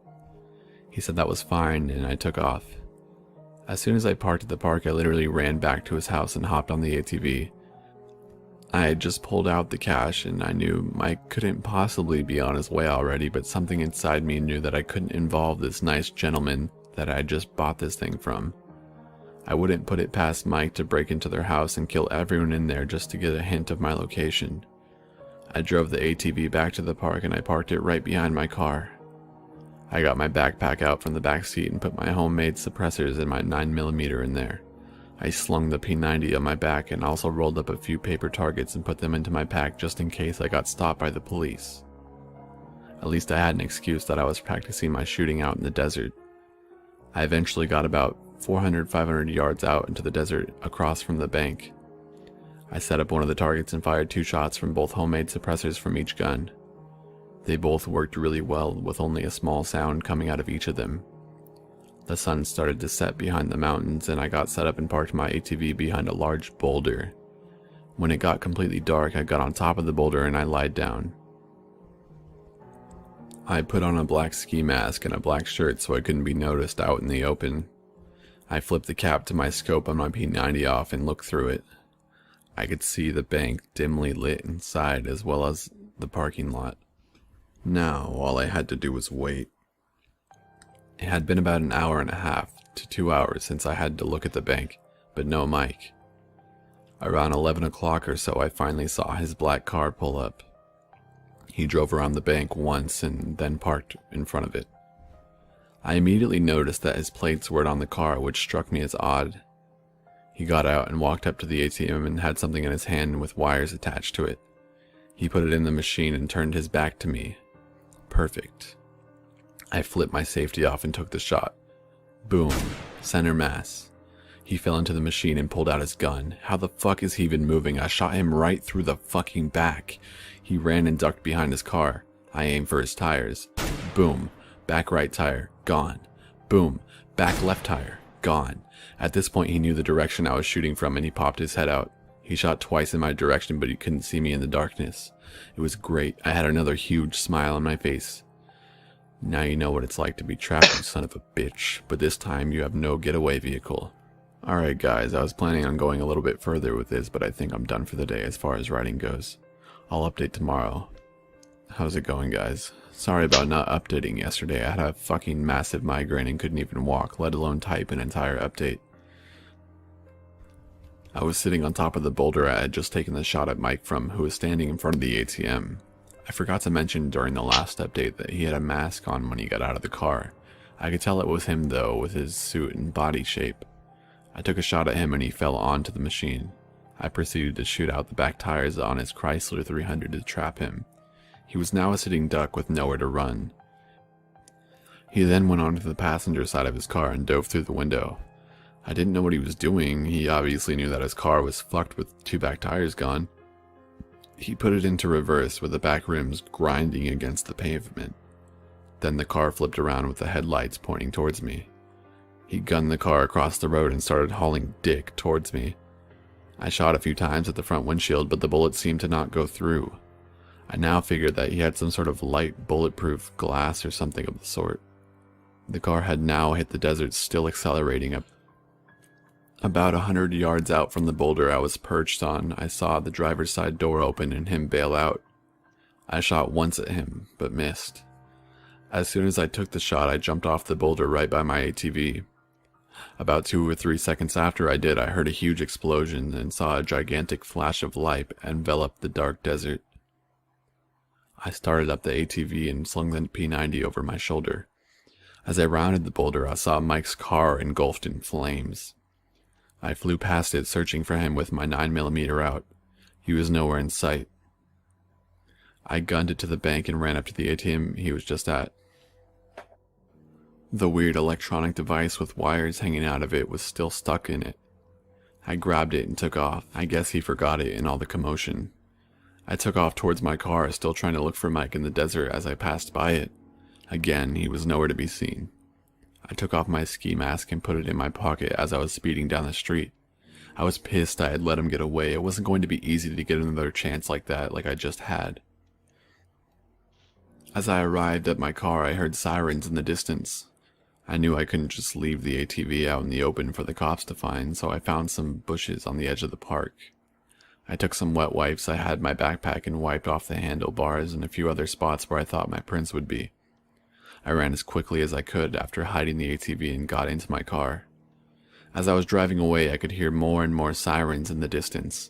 He said that was fine and I took off. As soon as I parked at the park, I literally ran back to his house and hopped on the ATV. I had just pulled out the cash and I knew Mike couldn't possibly be on his way already, but something inside me knew that I couldn't involve this nice gentleman that I had just bought this thing from. I wouldn't put it past Mike to break into their house and kill everyone in there just to get a hint of my location. I drove the ATV back to the park and I parked it right behind my car. I got my backpack out from the back seat and put my homemade suppressors and my 9mm in there. I slung the P90 on my back and also rolled up a few paper targets and put them into my pack just in case I got stopped by the police. At least I had an excuse that I was practicing my shooting out in the desert. I eventually got about 400-500 yards out into the desert across from the bank. I set up one of the targets and fired 2 shots from both homemade suppressors from each gun. They both worked really well with only a small sound coming out of each of them. The sun started to set behind the mountains and I got set up and parked my ATV behind a large boulder. When it got completely dark, I got on top of the boulder and I lied down. I put on a black ski mask and a black shirt so I couldn't be noticed out in the open. I flipped the cap to my scope on my P90 off and looked through it. I could see the bank dimly lit inside as well as the parking lot. Now, all I had to do was wait. It had been about an hour and a half to 2 hours since I had to look at the bank, but no Mike. Around 11 o'clock or so, I finally saw his black car pull up. He drove around the bank once and then parked in front of it. I immediately noticed that his plates weren't on the car, which struck me as odd. He got out and walked up to the ATM and had something in his hand with wires attached to it. He put it in the machine and turned his back to me. Perfect. I flipped my safety off and took the shot. Boom. Center mass. He fell into the machine and pulled out his gun. How the fuck is he even moving? I shot him right through the fucking back. He ran and ducked behind his car. I aimed for his tires. Boom. Back right tire. Gone. Boom. Back left tire. Gone. At this point he knew the direction I was shooting from and he popped his head out. He shot twice in my direction, but he couldn't see me in the darkness. It was great. I had another huge smile on my face. Now you know what it's like to be trapped, you son of a bitch, but this time you have no getaway vehicle. Alright guys, I was planning on going a little bit further with this, but I think I'm done for the day as far as writing goes. I'll update tomorrow. How's it going, guys? Sorry about not updating yesterday. I had a fucking massive migraine and couldn't even walk, let alone type an entire update. I was sitting on top of the boulder I had just taken the shot at Mike from, who was standing in front of the ATM. I forgot to mention during the last update that he had a mask on when he got out of the car. I could tell it was him though, with his suit and body shape. I took a shot at him and he fell onto the machine. I proceeded to shoot out the back tires on his Chrysler 300 to trap him. He was now a sitting duck with nowhere to run. He then went onto the passenger side of his car and dove through the window. I didn't know what he was doing. He obviously knew that his car was fucked with 2 back tires gone. He put it into reverse with the back rims grinding against the pavement. Then the car flipped around with the headlights pointing towards me. He gunned the car across the road and started hauling dick towards me. I shot a few times at the front windshield, but the bullets seemed to not go through. I now figured that he had some sort of light bulletproof glass or something of the sort. The car had now hit the desert, still accelerating. About 100 yards out from the boulder I was perched on, I saw the driver's side door open and him bail out. I shot once at him, but missed. As soon as I took the shot, I jumped off the boulder right by my ATV. About 2 or 3 seconds after I did, I heard a huge explosion and saw a gigantic flash of light envelop the dark desert. I started up the ATV and slung the P90 over my shoulder. As I rounded the boulder, I saw Mike's car engulfed in flames. I flew past it, searching for him with my 9mm out. He was nowhere in sight. I gunned it to the bank and ran up to the ATM he was just at. The weird electronic device with wires hanging out of it was still stuck in it. I grabbed it and took off. I guess he forgot it in all the commotion. I took off towards my car, still trying to look for Mike in the desert as I passed by it. Again, he was nowhere to be seen. I took off my ski mask and put it in my pocket as I was speeding down the street. I was pissed I had let him get away. It wasn't going to be easy to get another chance like that, like I just had. As I arrived at my car, I heard sirens in the distance. I knew I couldn't just leave the ATV out in the open for the cops to find, so I found some bushes on the edge of the park. I took some wet wipes I had in my backpack and wiped off the handlebars and a few other spots where I thought my prints would be. I ran as quickly as I could after hiding the ATV and got into my car. As I was driving away, I could hear more and more sirens in the distance.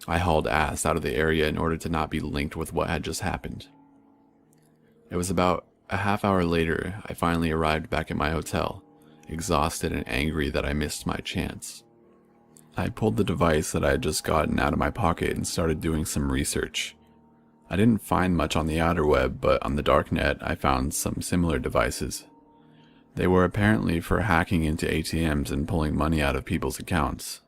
I hauled ass out of the area in order to not be linked with what had just happened. It was about a half hour later I finally arrived back at my hotel, exhausted and angry that I missed my chance. I pulled the device that I had just gotten out of my pocket and started doing some research. I didn't find much on the outer web, but on the darknet I found some similar devices. They were apparently for hacking into ATMs and pulling money out of people's accounts.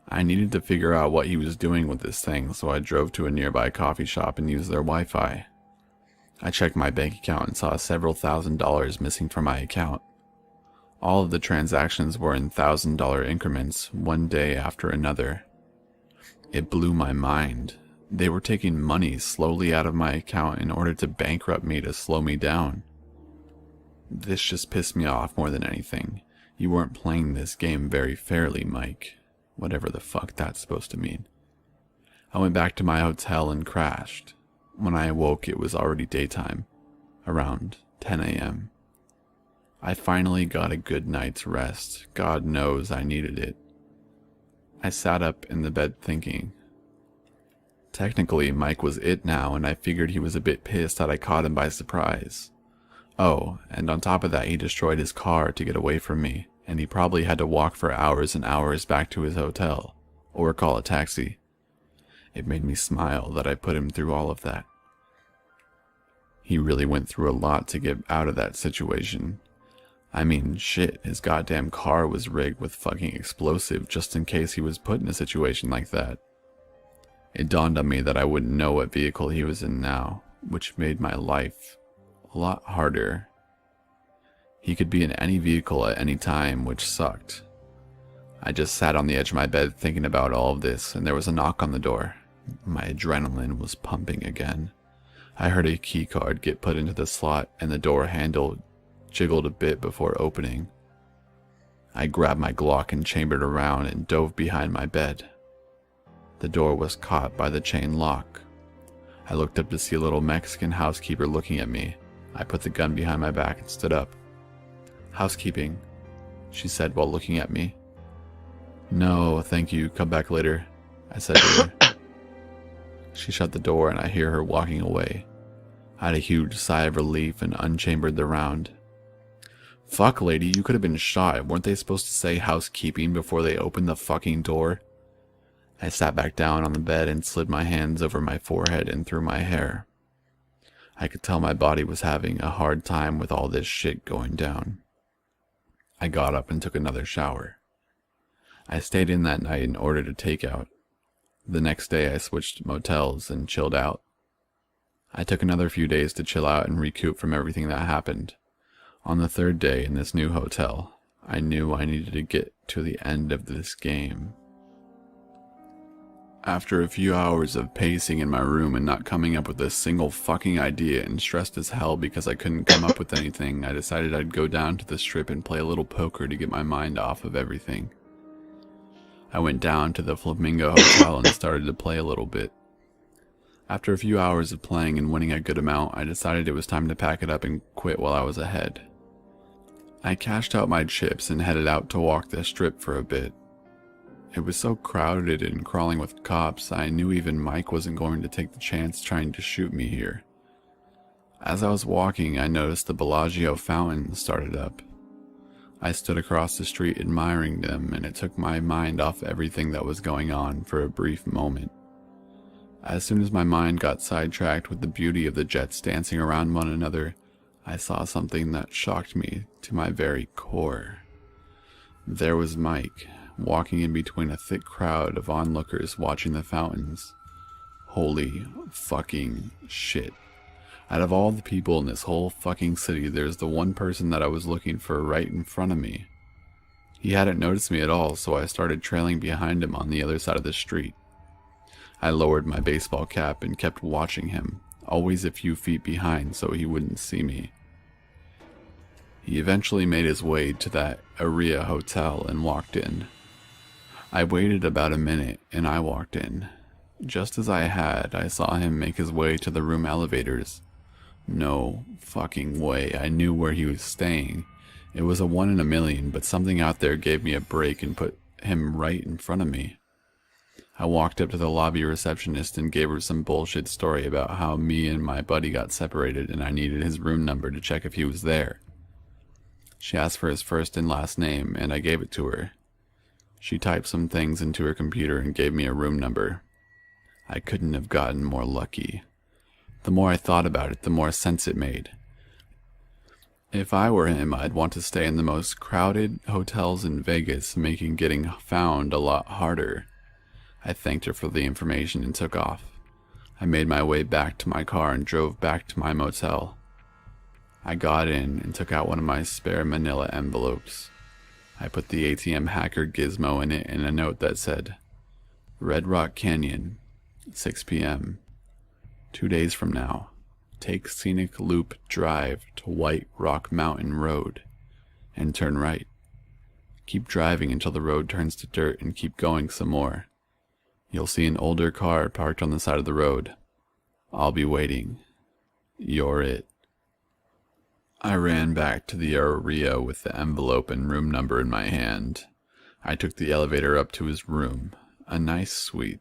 I needed to figure out what he was doing with this thing, so I drove to a nearby coffee shop and used their Wi-Fi. I checked my bank account and saw several $1,000s missing from my account. All of the transactions were in $1,000 increments, one day after another. It blew my mind. They were taking money slowly out of my account in order to bankrupt me to slow me down. This just pissed me off more than anything. You weren't playing this game very fairly, Mike. Whatever the fuck that's supposed to mean. I went back to my hotel and crashed. When I awoke, it was already daytime, around 10 a.m. I finally got a good night's rest. God knows I needed it. I sat up in the bed thinking. Technically, Mike was it now, and I figured he was a bit pissed that I caught him by surprise. Oh, and on top of that, he destroyed his car to get away from me, and he probably had to walk for hours and hours back to his hotel, or call a taxi. It made me smile that I put him through all of that. He really went through a lot to get out of that situation. I mean, shit, his goddamn car was rigged with fucking explosive just in case he was put in a situation like that. It dawned on me that I wouldn't know what vehicle he was in now, which made my life a lot harder. He could be in any vehicle at any time, which sucked. I just sat on the edge of my bed thinking about all of this, and there was a knock on the door. My adrenaline was pumping again. I heard a key card get put into the slot, and the door handle jiggled a bit before opening. I grabbed my Glock and chambered around and dove behind my bed. The door was caught by the chain lock. I looked up to see a little Mexican housekeeper looking at me. I put the gun behind my back and stood up. "Housekeeping," she said while looking at me. "No, thank you, come back later," I said to her. She shut the door and I hear her walking away. I had a huge sigh of relief and unchambered the round. Fuck, lady, you could have been shot. Weren't they supposed to say housekeeping before they opened the fucking door? I sat back down on the bed and slid my hands over my forehead and through my hair. I could tell my body was having a hard time with all this shit going down. I got up and took another shower. I stayed in that night and ordered a takeout. The next day I switched motels and chilled out. I took another few days to chill out and recoup from everything that happened. On the third day in this new hotel, I knew I needed to get to the end of this game. After a few hours of pacing in my room and not coming up with a single fucking idea and stressed as hell because I couldn't come up with anything, I decided I'd go down to the strip and play a little poker to get my mind off of everything. I went down to the Flamingo Hotel and started to play a little bit. After a few hours of playing and winning a good amount, I decided it was time to pack it up and quit while I was ahead. I cashed out my chips and headed out to walk the strip for a bit. It was so crowded and crawling with cops, I knew even Mike wasn't going to take the chance trying to shoot me here. As I was walking, I noticed the Bellagio fountains started up. I stood across the street admiring them, and it took my mind off everything that was going on for a brief moment. As soon as my mind got sidetracked with the beauty of the jets dancing around one another, I saw something that shocked me to my very core. There was Mike, walking in between a thick crowd of onlookers watching the fountains. Holy fucking shit. Out of all the people in this whole fucking city, there's the one person that I was looking for right in front of me. He hadn't noticed me at all, so I started trailing behind him on the other side of the street. I lowered my baseball cap and kept watching him, always a few feet behind so he wouldn't see me. He eventually made his way to that Aria hotel and walked in. I waited about a minute and I walked in. Just as I had, I saw him make his way to the room elevators. No fucking way, I knew where he was staying. It was a 1 in a million, but something out there gave me a break and put him right in front of me. I walked up to the lobby receptionist and gave her some bullshit story about how me and my buddy got separated and I needed his room number to check if he was there. She asked for his first and last name, and I gave it to her. She typed some things into her computer and gave me a room number. I couldn't have gotten more lucky. The more I thought about it, the more sense it made. If I were him, I'd want to stay in the most crowded hotels in Vegas, making getting found a lot harder. I thanked her for the information and took off. I made my way back to my car and drove back to my motel. I got in and took out one of my spare manila envelopes. I put the ATM hacker gizmo in it and a note that said, Red Rock Canyon, 6 p.m. 2 days from now. Take Scenic Loop Drive to White Rock Mountain Road and turn right. Keep driving until the road turns to dirt and keep going some more. You'll see an older car parked on the side of the road. I'll be waiting. You're it. I ran back to the Aria with the envelope and room number in my hand. I took the elevator up to his room, a nice suite.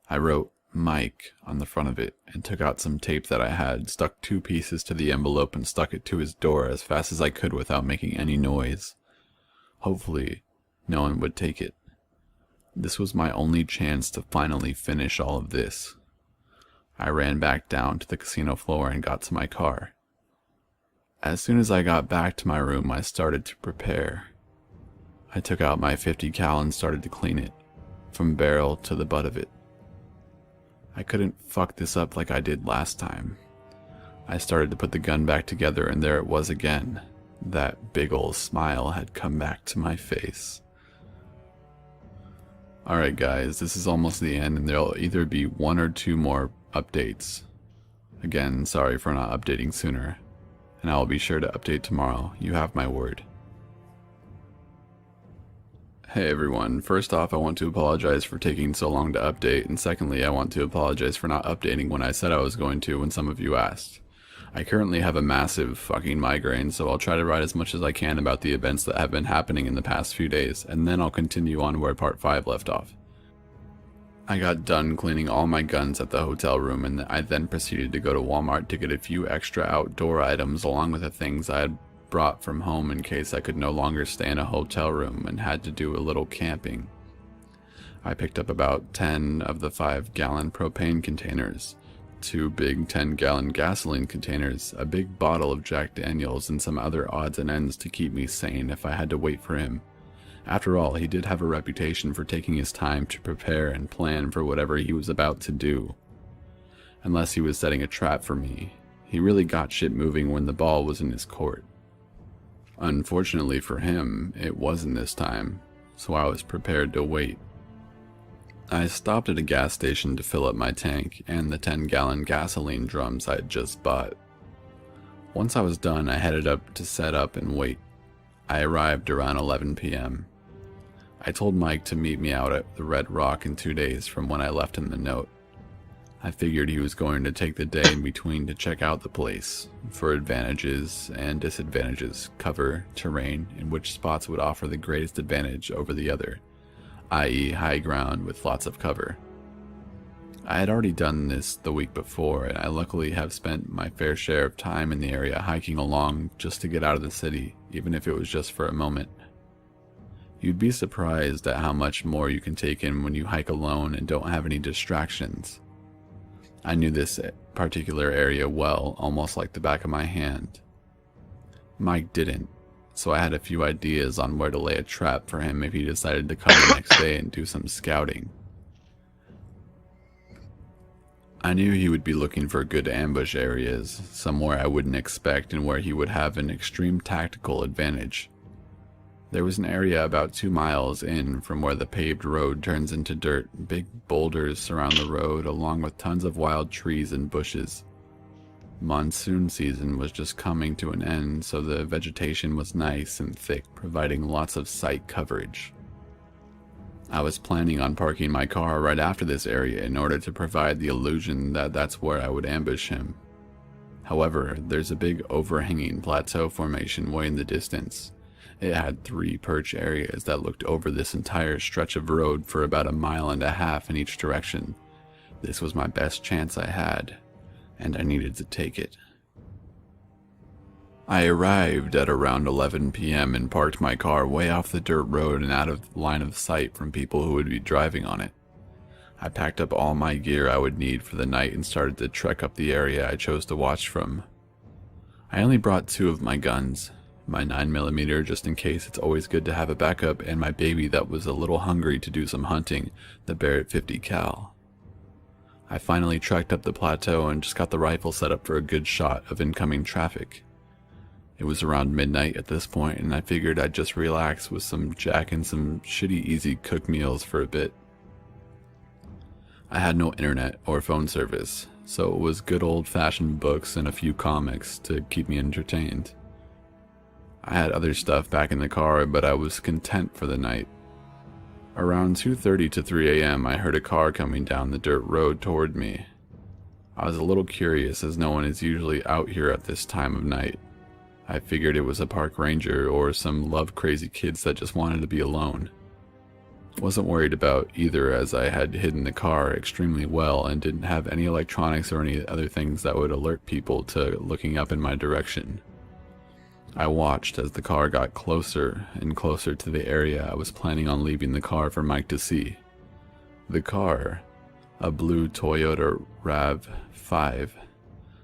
I wrote Mike on the front of it and took out some tape that I had, stuck 2 pieces to the envelope and stuck it to his door as fast as I could without making any noise. Hopefully, no one would take it. This was my only chance to finally finish all of this. I ran back down to the casino floor and got to my car. As soon as I got back to my room, I started to prepare. I took out my 50 cal and started to clean it, from barrel to the butt of it. I couldn't fuck this up like I did last time. I started to put the gun back together and there it was again. That big ol' smile had come back to my face. Alright guys, this is almost the end and there'll either be 1 or 2 more updates. Again, sorry for not updating sooner. And I will be sure to update tomorrow, you have my word. Hey everyone, first off I want to apologize for taking so long to update, and secondly I want to apologize for not updating when I said I was going to when some of you asked. I currently have a massive fucking migraine, so I'll try to write as much as I can about the events that have been happening in the past few days, and then I'll continue on where part 5 left off. I got done cleaning all my guns at the hotel room, and I then proceeded to go to Walmart to get a few extra outdoor items along with the things I had brought from home in case I could no longer stay in a hotel room and had to do a little camping. I picked up about 10 of the 5-gallon propane containers, 2 big 10-gallon gasoline containers, a big bottle of Jack Daniels, and some other odds and ends to keep me sane if I had to wait for him, After all, he did have a reputation for taking his time to prepare and plan for whatever he was about to do. Unless he was setting a trap for me, he really got shit moving when the ball was in his court. Unfortunately for him, it wasn't this time, so I was prepared to wait. I stopped at a gas station to fill up my tank and the 10-gallon gasoline drums I had just bought. Once I was done, I headed up to set up and wait. I arrived around 11 p.m. I told Mike to meet me out at the Red Rock in 2 days from when I left him the note. I figured he was going to take the day in between to check out the place for advantages and disadvantages, cover, terrain, and which spots would offer the greatest advantage over the other, i.e. high ground with lots of cover. I had already done this the week before, and I luckily have spent my fair share of time in the area hiking along just to get out of the city, even if it was just for a moment. You'd be surprised at how much more you can take in when you hike alone and don't have any distractions. I knew this particular area well, almost like the back of my hand. Mike didn't, so I had a few ideas on where to lay a trap for him if he decided to come the next day and do some scouting. I knew he would be looking for good ambush areas, somewhere I wouldn't expect and where he would have an extreme tactical advantage. There was an area about 2 miles in from where the paved road turns into dirt. Big boulders surround the road, along with tons of wild trees and bushes. Monsoon season was just coming to an end, so the vegetation was nice and thick, providing lots of sight coverage. I was planning on parking my car right after this area in order to provide the illusion that that's where I would ambush him. However, there's a big overhanging plateau formation way in the distance. It had 3 perch areas that looked over this entire stretch of road for about 1.5 miles in each direction. This was my best chance I had, and I needed to take it. I arrived at around 11 p.m. and parked my car way off the dirt road and out of line of sight from people who would be driving on it. I packed up all my gear I would need for the night and started to trek up the area I chose to watch from. I only brought 2 of my guns. My 9mm just in case, it's always good to have a backup, and my baby that was a little hungry to do some hunting, the Barrett 50 cal. I finally trekked up the plateau and just got the rifle set up for a good shot of incoming traffic. It was around midnight at this point, and I figured I'd just relax with some Jack and some shitty easy cooked meals for a bit. I had no internet or phone service, so it was good old-fashioned books and a few comics to keep me entertained. I had other stuff back in the car, but I was content for the night. Around 2:30 to 3 a.m. I heard a car coming down the dirt road toward me. I was a little curious as no one is usually out here at this time of night. I figured it was a park ranger or some love-crazy kids that just wanted to be alone. Wasn't worried about either as I had hidden the car extremely well and didn't have any electronics or any other things that would alert people to looking up in my direction. I watched as the car got closer and closer to the area I was planning on leaving the car for Mike to see. The car, a blue Toyota RAV5,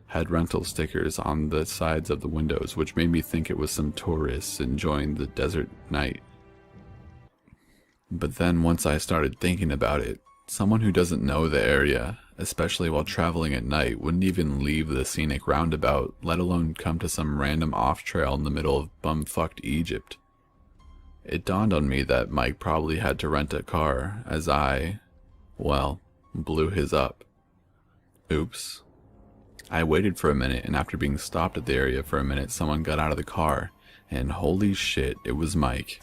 had rental stickers on the sides of the windows, which made me think it was some tourists enjoying the desert night. But then once I started thinking about it, someone who doesn't know the area, especially while traveling at night, wouldn't even leave the scenic roundabout, let alone come to some random off-trail in the middle of bumfucked Egypt. It dawned on me that Mike probably had to rent a car, as I, well, blew his up. Oops. I waited for a minute, and after being stopped at the area for a minute, someone got out of the car, and holy shit, it was Mike.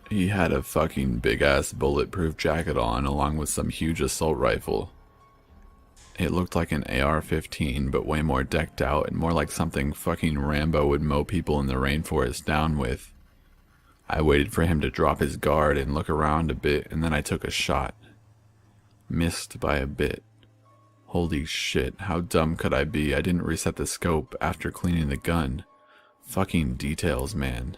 He had a fucking big-ass bulletproof jacket on, along with some huge assault rifle. It looked like an AR-15, but way more decked out, and more like something fucking Rambo would mow people in the rainforest down with. I waited for him to drop his guard and look around a bit, and then I took a shot. Missed by a bit. Holy shit, how dumb could I be? I didn't reset the scope after cleaning the gun. Fucking details, man.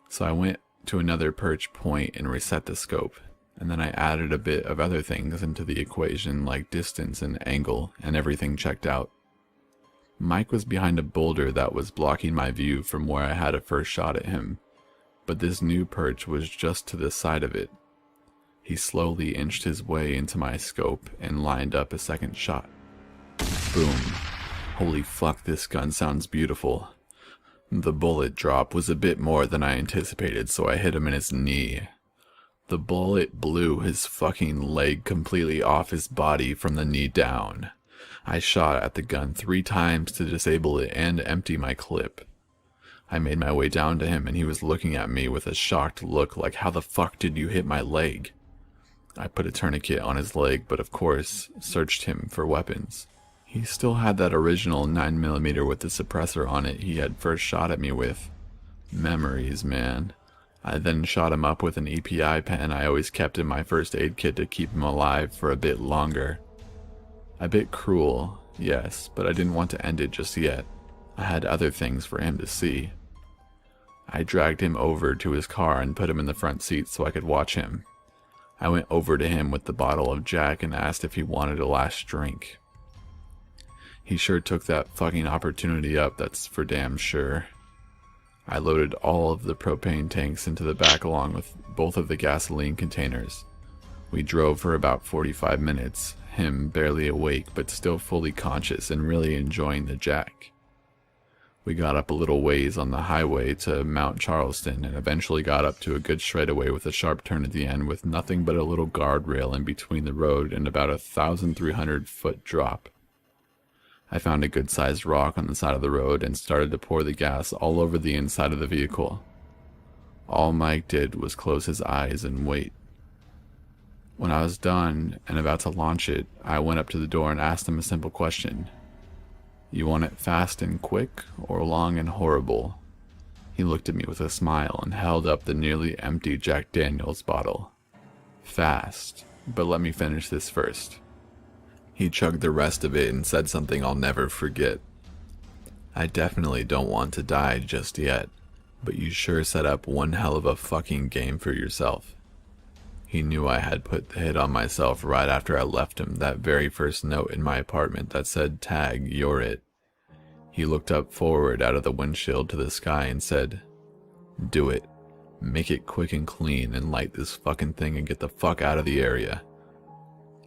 So I went to another perch point and reset the scope, and then I added a bit of other things into the equation like distance and angle, and everything checked out. Mike was behind a boulder that was blocking my view from where I had a first shot at him, but this new perch was just to the side of it. He slowly inched his way into my scope and lined up a second shot. Boom. Holy fuck, this gun sounds beautiful. The bullet drop was a bit more than I anticipated, so I hit him in his knee. The bullet blew his fucking leg completely off his body from the knee down. I shot at the gun 3 times to disable it and empty my clip. I made my way down to him and he was looking at me with a shocked look like, how the fuck did you hit my leg? I put a tourniquet on his leg, but of course searched him for weapons. He still had that original 9mm with the suppressor on it he had first shot at me with. Memories, man. I then shot him up with an EPI pen I always kept in my first aid kit to keep him alive for a bit longer. A bit cruel, yes, but I didn't want to end it just yet. I had other things for him to see. I dragged him over to his car and put him in the front seat so I could watch him. I went over to him with the bottle of Jack and asked if he wanted a last drink. He sure took that fucking opportunity up, that's for damn sure. I loaded all of the propane tanks into the back along with both of the gasoline containers. We drove for about 45 minutes, him barely awake but still fully conscious and really enjoying the Jack. We got up a little ways on the highway to Mount Charleston and eventually got up to a good straightaway with a sharp turn at the end with nothing but a little guardrail in between the road and about a 1,300-foot drop. I found a good-sized rock on the side of the road and started to pour the gas all over the inside of the vehicle. All Mike did was close his eyes and wait. When I was done and about to launch it, I went up to the door and asked him a simple question. You want it fast and quick, or long and horrible? He looked at me with a smile and held up the nearly empty Jack Daniels bottle. Fast, but let me finish this first. He chugged the rest of it and said something I'll never forget. I definitely don't want to die just yet, but you sure set up one hell of a fucking game for yourself. He knew I had put the hit on myself right after I left him that very first note in my apartment that said, "Tag, you're it." He looked up forward out of the windshield to the sky and said, "Do it. Make it quick and clean and light this fucking thing and get the fuck out of the area."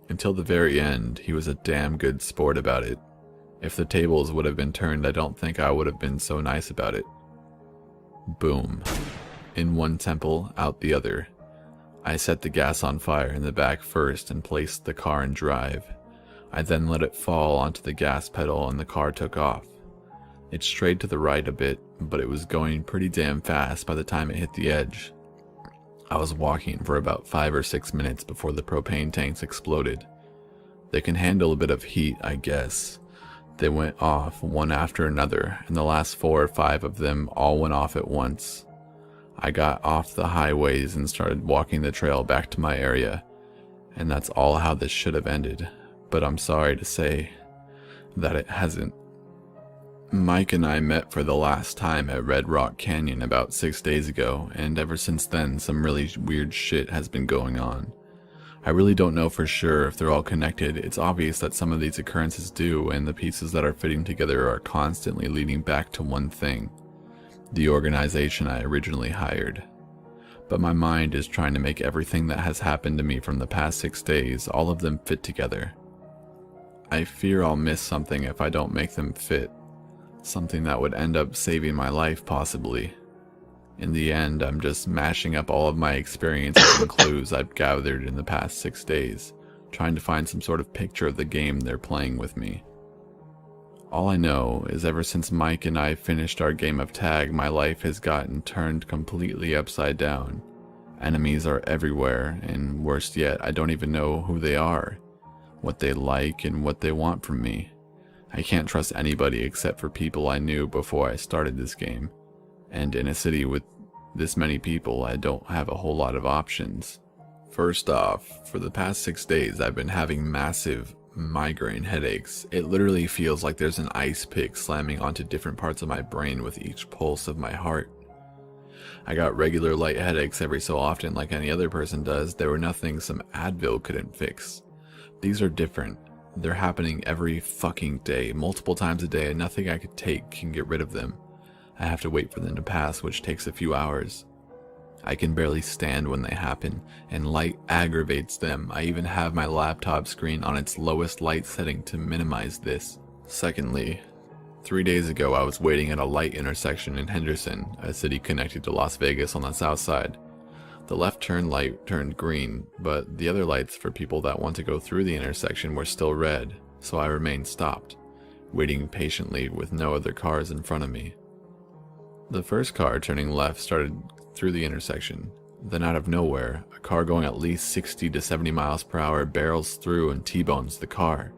Until the very end, he was a damn good sport about it. If the tables would have been turned, I don't think I would have been so nice about it. Boom. In one temple, out the other. I set the gas on fire in the back first and placed the car in drive. I then let it fall onto the gas pedal and the car took off. It strayed to the right a bit, but it was going pretty damn fast by the time it hit the edge. I was walking for about 5 or 6 minutes before the propane tanks exploded. They can handle a bit of heat, I guess. They went off one after another, and the last 4 or 5 of them all went off at once. I got off the highways and started walking the trail back to my area, and that's all how this should have ended, but I'm sorry to say that it hasn't. Mike and I met for the last time at Red Rock Canyon about 6 days ago, and ever since then some really weird shit has been going on. I really don't know for sure if they're all connected. It's obvious that some of these occurrences do, and the pieces that are fitting together are constantly leading back to one thing: the organization I originally hired. But my mind is trying to make everything that has happened to me from the past 6 days, all of them fit together. I fear I'll miss something if I don't make them fit. Something that would end up saving my life, possibly. In the end, I'm just mashing up all of my experiences and clues I've gathered in the past 6 days, trying to find some sort of picture of the game they're playing with me. All I know is ever since Mike and I finished our game of tag, my life has gotten turned completely upside down. Enemies are everywhere, and worst yet, I don't even know who they are, what they like, and what they want from me. I can't trust anybody except for people I knew before I started this game, and in a city with this many people, I don't have a whole lot of options. First off, for the past 6 days, I've been having massive migraine headaches. It literally feels like there's an ice pick slamming onto different parts of my brain with each pulse of my heart. I got regular light headaches every so often like any other person does. They were nothing some Advil couldn't fix. These are different. They're happening every fucking day, multiple times a day, and nothing I could take can get rid of them. I have to wait for them to pass, which takes a few hours. I can barely stand when they happen, and light aggravates them. I even have my laptop screen on its lowest light setting to minimize this. Secondly, 3 days ago I was waiting at a light intersection in Henderson, a city connected to Las Vegas on the south side. The left turn light turned green, but the other lights for people that want to go through the intersection were still red, so I remained stopped, waiting patiently with no other cars in front of me. The first car turning left started through the intersection. Then out of nowhere, a car going at least 60 to 70 miles per hour barrels through and T-bones the car.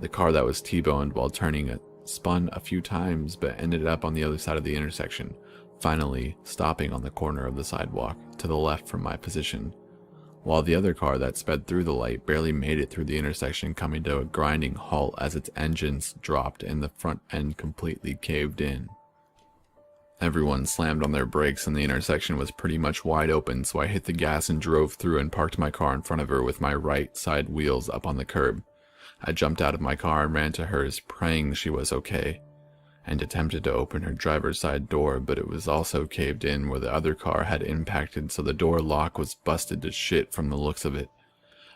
The car that was T-boned while turning spun a few times but ended up on the other side of the intersection, finally stopping on the corner of the sidewalk to the left from my position, while the other car that sped through the light barely made it through the intersection, coming to a grinding halt as its engines dropped and the front end completely caved in. Everyone slammed on their brakes and the intersection was pretty much wide open, so I hit the gas and drove through and parked my car in front of her with my right side wheels up on the curb. I jumped out of my car and ran to hers, praying she was okay, and attempted to open her driver's side door, but it was also caved in where the other car had impacted, so the door lock was busted to shit from the looks of it.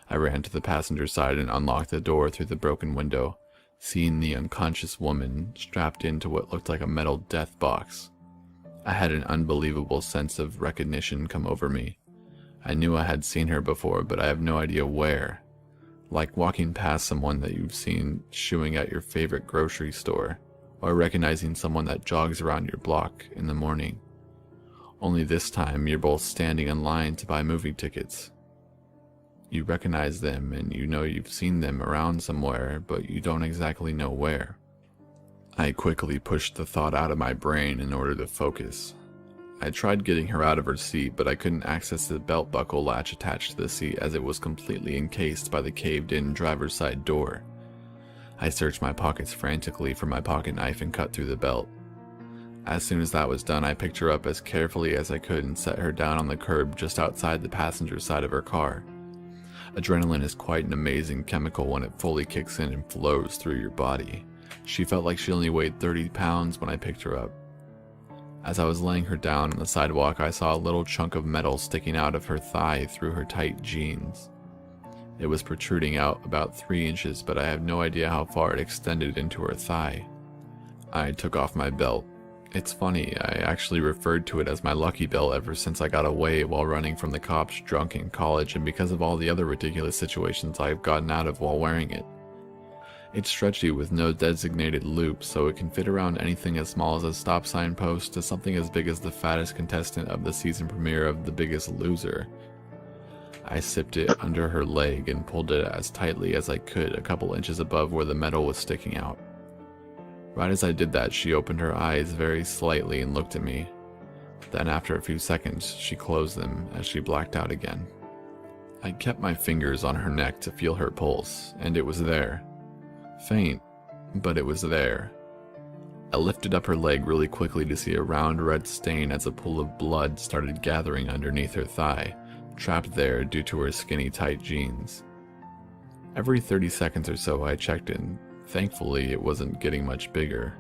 I ran to the passenger side and unlocked the door through the broken window, seeing the unconscious woman strapped into what looked like a metal death box. I had an unbelievable sense of recognition come over me. I knew I had seen her before, but I have no idea where. Like walking past someone that you've seen shooing at your favorite grocery store, or recognizing someone that jogs around your block in the morning. Only this time you're both standing in line to buy movie tickets. You recognize them and you know you've seen them around somewhere, but you don't exactly know where. I quickly pushed the thought out of my brain in order to focus. I tried getting her out of her seat, but I couldn't access the belt buckle latch attached to the seat as it was completely encased by the caved-in driver's side door. I searched my pockets frantically for my pocket knife and cut through the belt. As soon as that was done, I picked her up as carefully as I could and set her down on the curb just outside the passenger side of her car. Adrenaline is quite an amazing chemical when it fully kicks in and flows through your body. She felt like she only weighed 30 pounds when I picked her up. As I was laying her down on the sidewalk, I saw a little chunk of metal sticking out of her thigh through her tight jeans. It was protruding out about 3 inches, but I have no idea how far it extended into her thigh. I took off my belt. It's funny, I actually referred to it as my lucky belt ever since I got away while running from the cops drunk in college and because of all the other ridiculous situations I've gotten out of while wearing it. It's stretchy with no designated loop, so it can fit around anything as small as a stop sign post to something as big as the fattest contestant of the season premiere of The Biggest Loser. I sipped it under her leg and pulled it as tightly as I could, a couple inches above where the metal was sticking out. Right as I did that, she opened her eyes very slightly and looked at me. Then after a few seconds, she closed them as she blacked out again. I kept my fingers on her neck to feel her pulse, and it was there. Faint, but it was there. I lifted up her leg really quickly to see a round red stain as a pool of blood started gathering underneath her thigh, trapped there due to her skinny tight jeans. Every 30 seconds or so I checked in. Thankfully, it wasn't getting much bigger.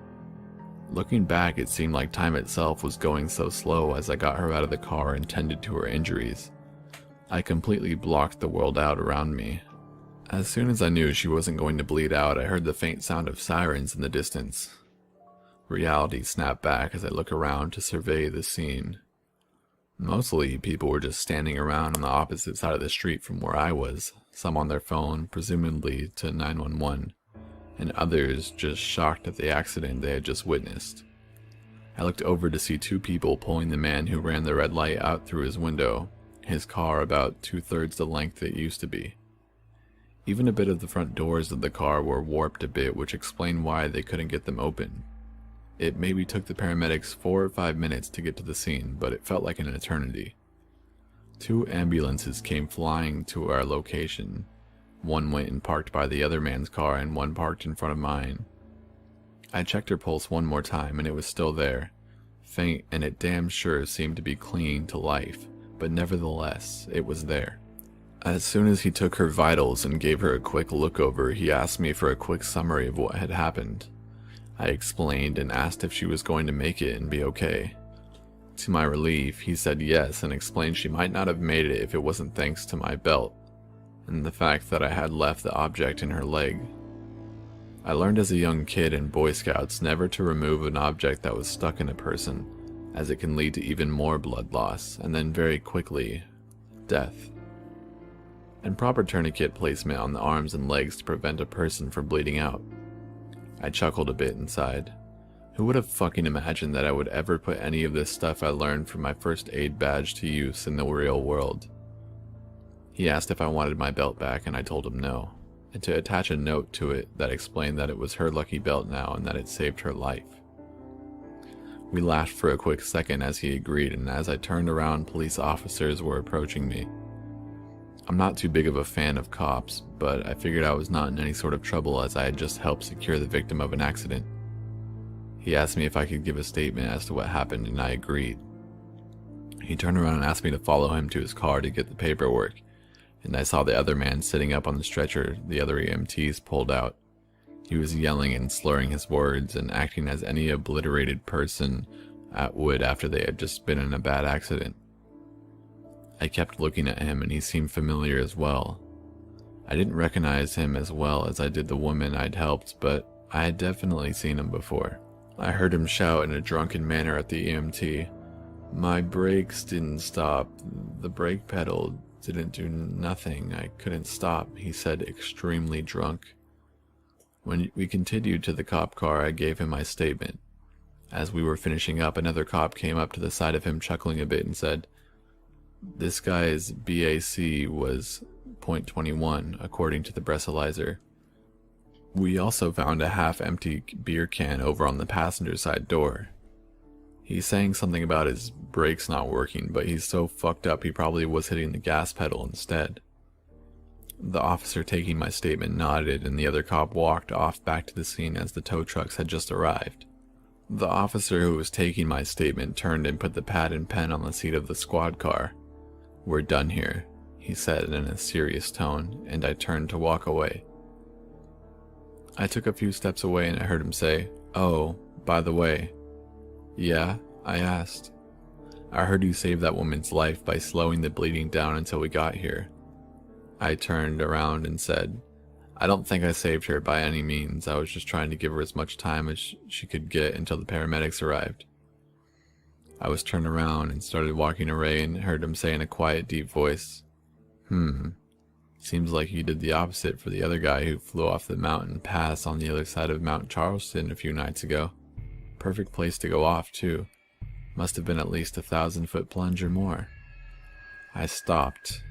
Looking back, it seemed like time itself was going so slow as I got her out of the car and tended to her injuries. I completely blocked the world out around me. As soon as I knew she wasn't going to bleed out, I heard the faint sound of sirens in the distance. Reality snapped back as I look around to survey the scene. Mostly, people were just standing around on the opposite side of the street from where I was, some on their phone, presumably to 911, and others just shocked at the accident they had just witnessed. I looked over to see 2 people pulling the man who ran the red light out through his window, his car about 2/3 the length it used to be. Even a bit of the front doors of the car were warped a bit, which explained why they couldn't get them open. It maybe took the paramedics 4 or 5 minutes to get to the scene, but it felt like an eternity. 2 ambulances came flying to our location. One went and parked by the other man's car and one parked in front of mine. I checked her pulse one more time and it was still there. Faint, and it damn sure seemed to be clinging to life, but nevertheless, it was there. As soon as he took her vitals and gave her a quick look over, he asked me for a quick summary of what had happened. I explained and asked if she was going to make it and be okay. To my relief, he said yes and explained she might not have made it if it wasn't thanks to my belt, and the fact that I had left the object in her leg. I learned as a young kid in Boy Scouts never to remove an object that was stuck in a person, as it can lead to even more blood loss, and then very quickly, death. And proper tourniquet placement on the arms and legs to prevent a person from bleeding out. I chuckled a bit inside. Who would have fucking imagined that I would ever put any of this stuff I learned from my first aid badge to use in the real world? He asked if I wanted my belt back, and I told him no, and to attach a note to it that explained that it was her lucky belt now and that it saved her life. We laughed for a quick second as he agreed, and as I turned around, police officers were approaching me. I'm not too big of a fan of cops, but I figured I was not in any sort of trouble as I had just helped secure the victim of an accident. He asked me if I could give a statement as to what happened, and I agreed. He turned around and asked me to follow him to his car to get the paperwork, and I saw the other man sitting up on the stretcher the other EMTs pulled out. He was yelling and slurring his words and acting as any obliterated person would after they had just been in a bad accident. I kept looking at him, and he seemed familiar as well. I didn't recognize him as well as I did the woman I'd helped, but I had definitely seen him before. I heard him shout in a drunken manner at the EMT, "My brakes didn't stop. The brake pedal didn't do nothing. I couldn't stop," he said, extremely drunk. When we continued to the cop car, I gave him my statement. As we were finishing up, another cop came up to the side of him, chuckling a bit, and said, "This guy's BAC was .21, according to the breathalyzer." We also found a half-empty beer can over on the passenger side door. He's saying something about his brakes not working, but he's so fucked up he probably was hitting the gas pedal instead. The officer taking my statement nodded, and the other cop walked off back to the scene as the tow trucks had just arrived. The officer who was taking my statement turned and put the pad and pen on the seat of the squad car. "We're done here," he said in a serious tone, and I turned to walk away. I took a few steps away and I heard him say, "Oh, by the way." "Yeah?" I asked. "I heard you saved that woman's life by slowing the bleeding down until we got here." I turned around and said, "I don't think I saved her by any means. I was just trying to give her as much time as she could get until the paramedics arrived." I was turned around and started walking away and heard him say in a quiet, deep voice, "Seems like you did the opposite for the other guy who flew off the mountain pass on the other side of Mount Charleston a few nights ago. Perfect place to go off, too. Must have been at least 1,000-foot plunge or more." I stopped,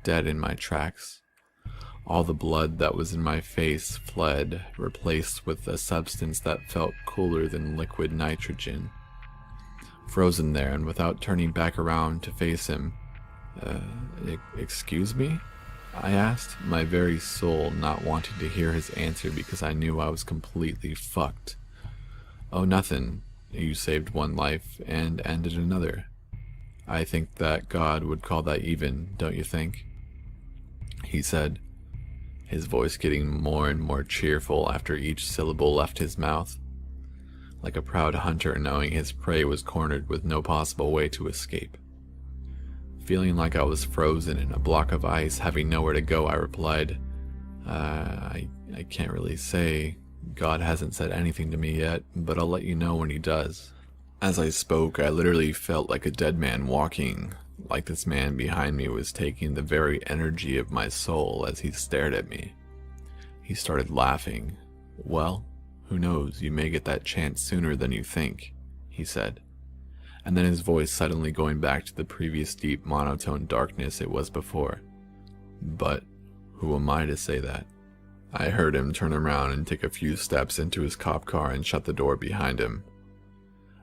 dead in my tracks. All the blood that was in my face fled, replaced with a substance that felt cooler than liquid nitrogen. Frozen there, and without turning back around to face him, "Excuse me?" I asked, my very soul not wanting to hear his answer because I knew I was completely fucked. "Oh, nothing. You saved one life and ended another. I think that God would call that even, don't you think?" he said, his voice getting more and more cheerful after each syllable left his mouth, like a proud hunter knowing his prey was cornered with no possible way to escape. Feeling like I was frozen in a block of ice, having nowhere to go, I replied, I can't really say. God hasn't said anything to me yet, but I'll let you know when he does." As I spoke, I literally felt like a dead man walking, like this man behind me was taking the very energy of my soul as he stared at me. He started laughing. "Well, who knows, you may get that chance sooner than you think," he said. And then his voice suddenly going back to the previous deep monotone darkness it was before. "But who am I to say that?" I heard him turn around and take a few steps into his cop car and shut the door behind him.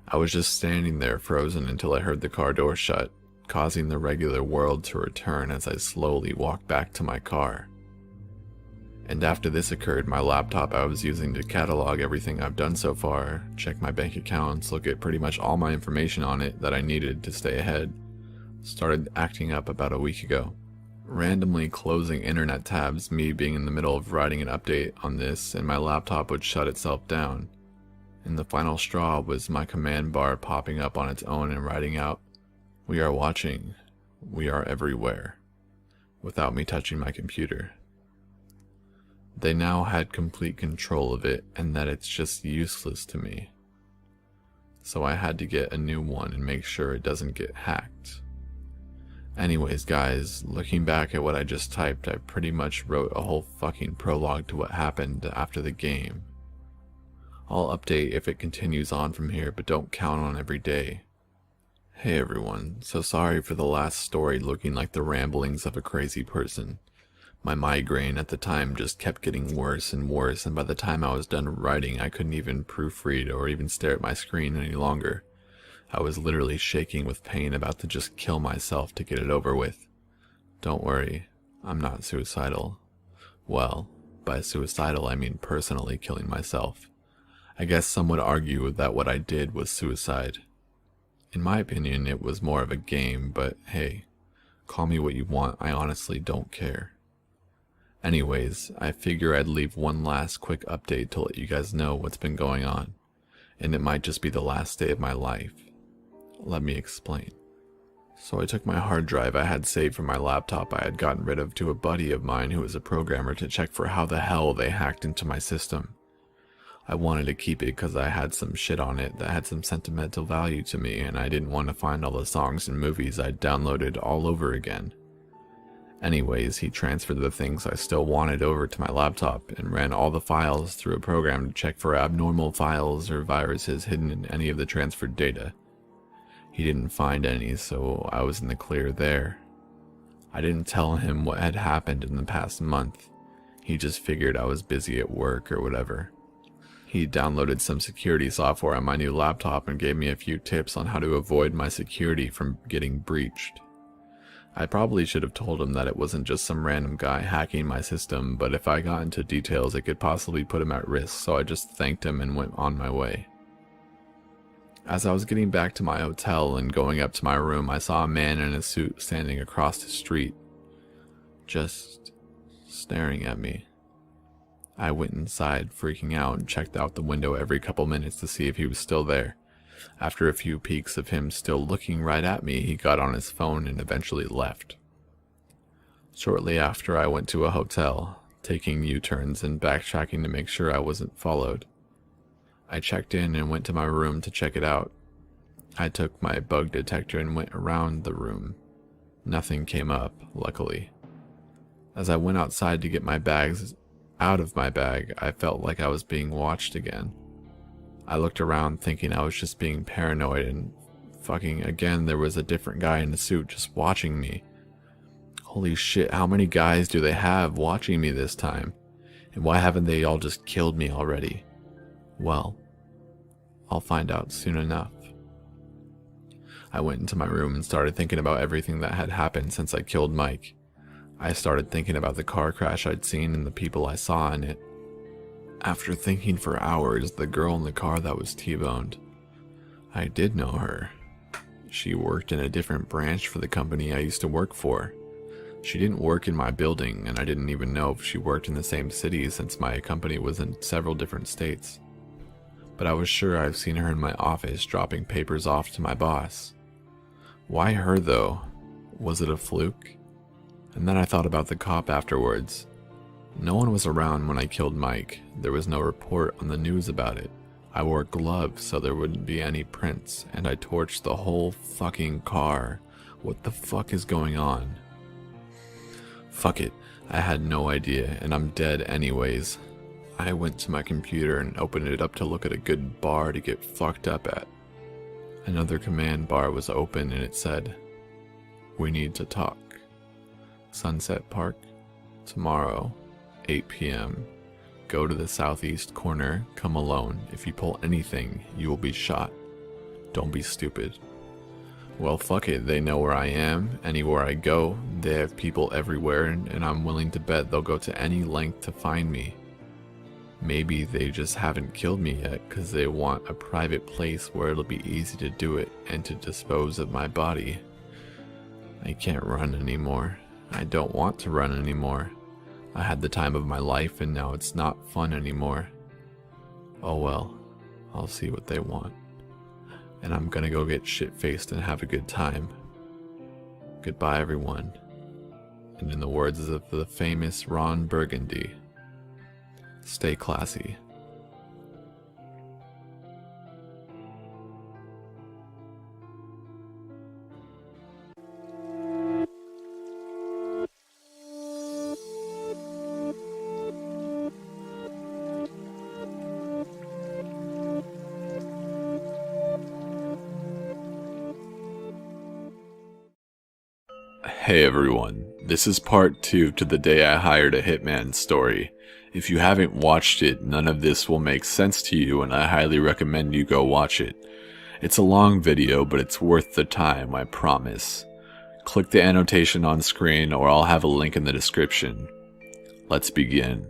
I was just standing there frozen until I heard the car door shut, causing the regular world to return as I slowly walked back to my car. And after this occurred, my laptop I was using to catalog everything I've done so far, check my bank accounts, look at pretty much all my information on it that I needed to stay ahead, started acting up about a week ago. Randomly closing internet tabs, me being in the middle of writing an update on this, and my laptop would shut itself down. And the final straw was my command bar popping up on its own and writing out, "We are watching. We are everywhere," without me touching my computer. They now had complete control of it, and that it's just useless to me. So I had to get a new one and make sure it doesn't get hacked. Anyways guys, looking back at what I just typed, I pretty much wrote a whole fucking prologue to what happened after the game. I'll update if it continues on from here, but don't count on every day. Hey everyone, so sorry for the last story looking like the ramblings of a crazy person. My migraine at the time just kept getting worse and worse, and by the time I was done writing, I couldn't even proofread or even stare at my screen any longer. I was literally shaking with pain, about to just kill myself to get it over with. Don't worry, I'm not suicidal. Well, by suicidal I mean personally killing myself. I guess some would argue that what I did was suicide. In my opinion, it was more of a game, but hey, call me what you want, I honestly don't care. Anyways, I figure I'd leave one last quick update to let you guys know what's been going on, and it might just be the last day of my life. Let me explain. So I took my hard drive I had saved from my laptop I had gotten rid of to a buddy of mine who was a programmer to check for how the hell they hacked into my system. I wanted to keep it because I had some shit on it that had some sentimental value to me, and I didn't want to find all the songs and movies I'd downloaded all over again. Anyways, he transferred the things I still wanted over to my laptop and ran all the files through a program to check for abnormal files or viruses hidden in any of the transferred data. He didn't find any, so I was in the clear there. I didn't tell him what had happened in the past month. He just figured I was busy at work or whatever. He downloaded some security software on my new laptop and gave me a few tips on how to avoid my security from getting breached. I probably should have told him that it wasn't just some random guy hacking my system, but if I got into details it could possibly put him at risk, so I just thanked him and went on my way. As I was getting back to my hotel and going up to my room, I saw a man in a suit standing across the street, just staring at me. I went inside, freaking out, and checked out the window every couple minutes to see if he was still there. After a few peeks of him still looking right at me, he got on his phone and eventually left. Shortly after, I went to a hotel, taking U-turns and backtracking to make sure I wasn't followed. I checked in and went to my room to check it out. I took my bug detector and went around the room. Nothing came up, luckily. As I went outside to get my bags out of my bag, I felt like I was being watched again. I looked around thinking I was just being paranoid, and fucking again there was a different guy in a suit just watching me. Holy shit, how many guys do they have watching me this time? And why haven't they all just killed me already? Well, I'll find out soon enough. I went into my room and started thinking about everything that had happened since I killed Mike. I started thinking about the car crash I'd seen and the people I saw in it. After thinking for hours, the girl in the car that was T-boned. I did know her. She worked in a different branch for the company I used to work for. She didn't work in my building, and I didn't even know if she worked in the same city since my company was in several different states. But I was sure I've seen her in my office dropping papers off to my boss. Why her though? Was it a fluke? And then I thought about the cop afterwards. No one was around when I killed Mike. There was no report on the news about it. I wore gloves so there wouldn't be any prints, and I torched the whole fucking car. What the fuck is going on? Fuck it, I had no idea, and I'm dead anyways. I went to my computer and opened it up to look at a good bar to get fucked up at. Another command bar was open and it said, "We need to talk. Sunset Park, tomorrow, 8 p.m. Go to the southeast corner, come alone. If you pull anything, you will be shot. Don't be stupid." Well, fuck it, they know where I am. Anywhere I go, they have people everywhere, and I'm willing to bet they'll go to any length to find me. Maybe they just haven't killed me yet because they want a private place where it'll be easy to do it and to dispose of my body. I can't run anymore. I don't want to run anymore. I had the time of my life and now it's not fun anymore. Oh well, I'll see what they want. And I'm gonna go get shit-faced and have a good time. Goodbye, everyone. And in the words of the famous Ron Burgundy, stay classy. Hey everyone, this is part 2 to the day I hired a hitman story. If you haven't watched it, none of this will make sense to you and I highly recommend you go watch it. It's a long video, but it's worth the time, I promise. Click the annotation on screen or I'll have a link in the description. Let's begin.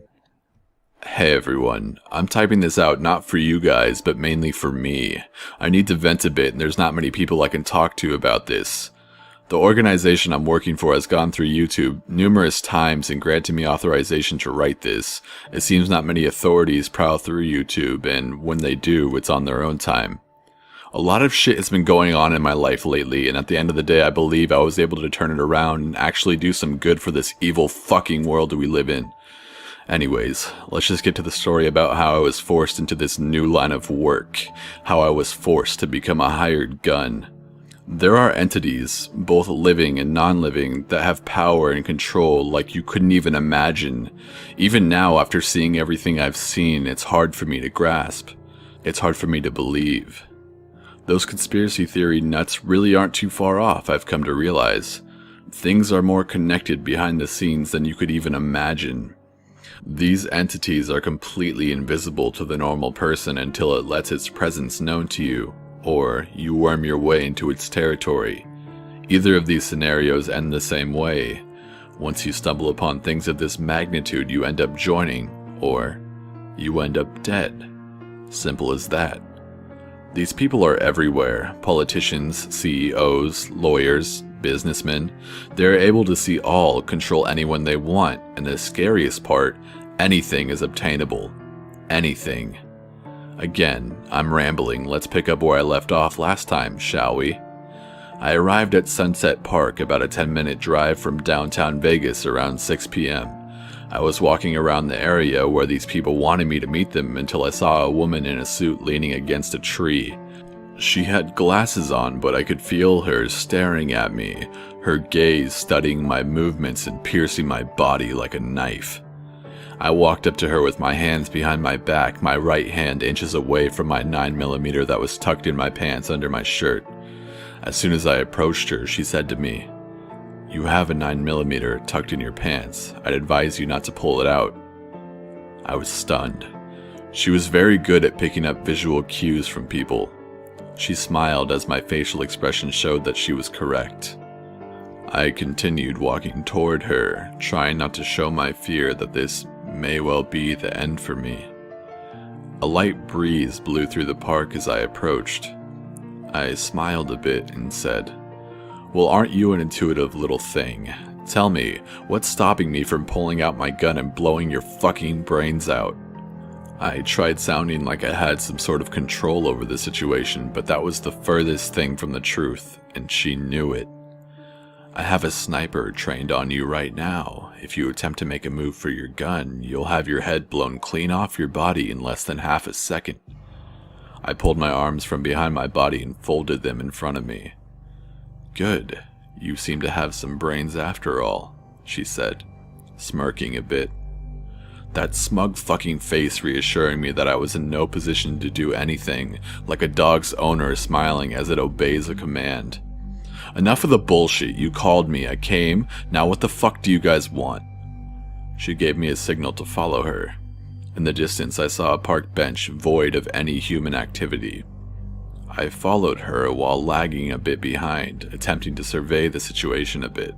Hey everyone, I'm typing this out not for you guys, but mainly for me. I need to vent a bit and there's not many people I can talk to about this. The organization I'm working for has gone through YouTube numerous times and granted me authorization to write this. It seems not many authorities prowl through YouTube, and when they do, it's on their own time. A lot of shit has been going on in my life lately, and at the end of the day I believe I was able to turn it around and actually do some good for this evil fucking world we live in. Anyways, let's just get to the story about how I was forced into this new line of work, how I was forced to become a hired gun. There are entities, both living and non-living, that have power and control like you couldn't even imagine. Even now, after seeing everything I've seen, it's hard for me to grasp. It's hard for me to believe. Those conspiracy theory nuts really aren't too far off, I've come to realize. Things are more connected behind the scenes than you could even imagine. These entities are completely invisible to the normal person until it lets its presence known to you, or you worm your way into its territory. Either of these scenarios end the same way. Once you stumble upon things of this magnitude, you end up joining, or you end up dead. Simple as that. These people are everywhere. Politicians, CEOs, lawyers, businessmen. They're able to see all, control anyone they want, and the scariest part, anything is obtainable. Anything. Again, I'm rambling. Let's pick up where I left off last time, shall we? I arrived at Sunset Park, about a 10-minute drive from downtown Vegas, around 6 p.m. I was walking around the area where these people wanted me to meet them until I saw a woman in a suit leaning against a tree. She had glasses on, but I could feel her staring at me, her gaze studying my movements and piercing my body like a knife. I walked up to her with my hands behind my back, my right hand inches away from my 9mm that was tucked in my pants under my shirt. As soon as I approached her, she said to me, "You have a 9mm tucked in your pants. I'd advise you not to pull it out." I was stunned. She was very good at picking up visual cues from people. She smiled as my facial expression showed that she was correct. I continued walking toward her, trying not to show my fear that this may well be the end for me. A light breeze blew through the park as I approached. I smiled a bit and said, "Well, aren't you an intuitive little thing? Tell me, what's stopping me from pulling out my gun and blowing your fucking brains out?" I tried sounding like I had some sort of control over the situation, but that was the furthest thing from the truth, and she knew it. "I have a sniper trained on you right now. If you attempt to make a move for your gun, you'll have your head blown clean off your body in less than half a second." I pulled my arms from behind my body and folded them in front of me. "Good. You seem to have some brains after all," she said, smirking a bit. That smug fucking face reassuring me that I was in no position to do anything, like a dog's owner smiling as it obeys a command. "Enough of the bullshit. You called me, I came, now what the fuck do you guys want?" She gave me a signal to follow her. In the distance I saw a park bench void of any human activity. I followed her while lagging a bit behind, attempting to survey the situation a bit.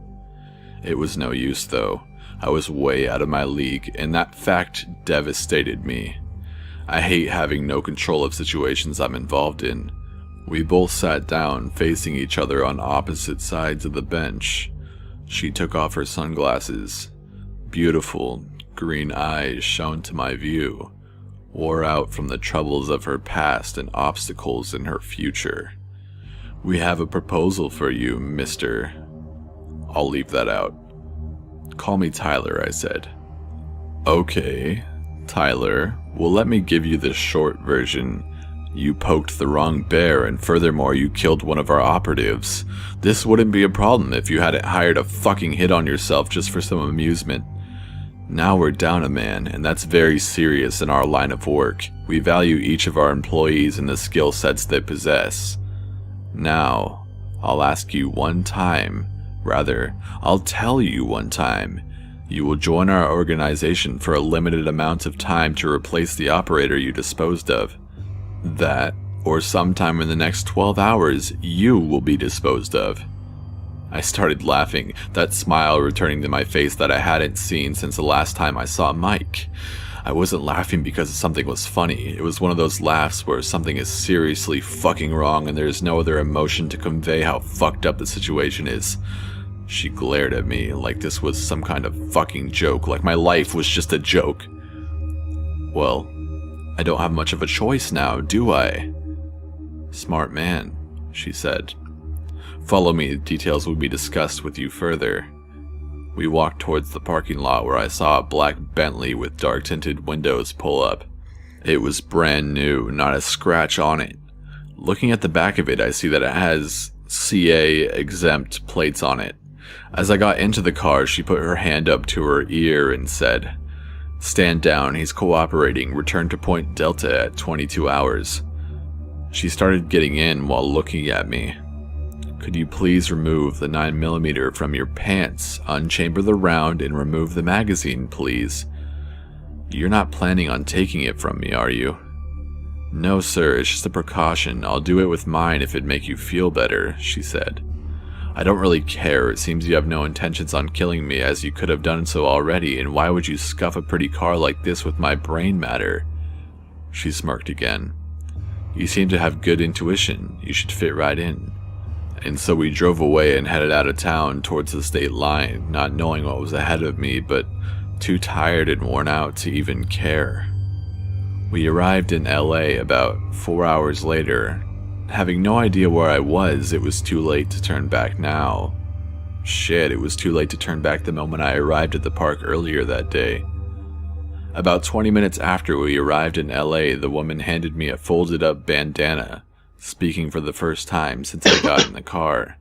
It was no use though. I was way out of my league, and that fact devastated me. I hate having no control of situations I'm involved in. We both sat down, facing each other on opposite sides of the bench. She took off her sunglasses. Beautiful, green eyes shone to my view, wore out from the troubles of her past and obstacles in her future. We have a proposal for you, Mr. I'll leave that out. Call me Tyler, I said. Okay, Tyler. Well, let me give you the short version. You poked the wrong bear, and furthermore, you killed one of our operatives. This wouldn't be a problem if you hadn't hired a fucking hit on yourself just for some amusement. Now we're down a man, and that's very serious in our line of work. We value each of our employees and the skill sets they possess. Now, I'll ask you one time. Rather, I'll tell you one time. You will join our organization for a limited amount of time to replace the operator you disposed of. That, or sometime in the next 12 hours, you will be disposed of. I started laughing, that smile returning to my face that I hadn't seen since the last time I saw Mike. I wasn't laughing because something was funny. It was one of those laughs where something is seriously fucking wrong and there is no other emotion to convey how fucked up the situation is. She glared at me like this was some kind of fucking joke, like my life was just a joke. Well, I don't have much of a choice now, do I? Smart man, she said. Follow me, details will be discussed with you further. We walked towards the parking lot where I saw a black Bentley with dark-tinted windows pull up. It was brand new, not a scratch on it. Looking at the back of it, I see that it has CA exempt plates on it. As I got into the car, she put her hand up to her ear and said, "Stand down, he's cooperating. Return to Point Delta at 22 hours. She started getting in while looking at me. Could you please remove the 9mm from your pants, unchamber the round, and remove the magazine, please? You're not planning on taking it from me, are you? No, sir, it's just a precaution. I'll do it with mine if it'd make you feel better, she said. I don't really care. It seems you have no intentions on killing me, as you could have done so already, and why would you scuff a pretty car like this with my brain matter? She smirked again. You seem to have good intuition. You should fit right in. And so we drove away and headed out of town towards the state line, not knowing what was ahead of me, but too tired and worn out to even care. We arrived in LA about 4 hours later. Having no idea where I was, it was too late to turn back now. Shit, it was too late to turn back the moment I arrived at the park earlier that day. About 20 minutes after we arrived in LA, the woman handed me a folded up bandana, speaking for the first time since I got in the car.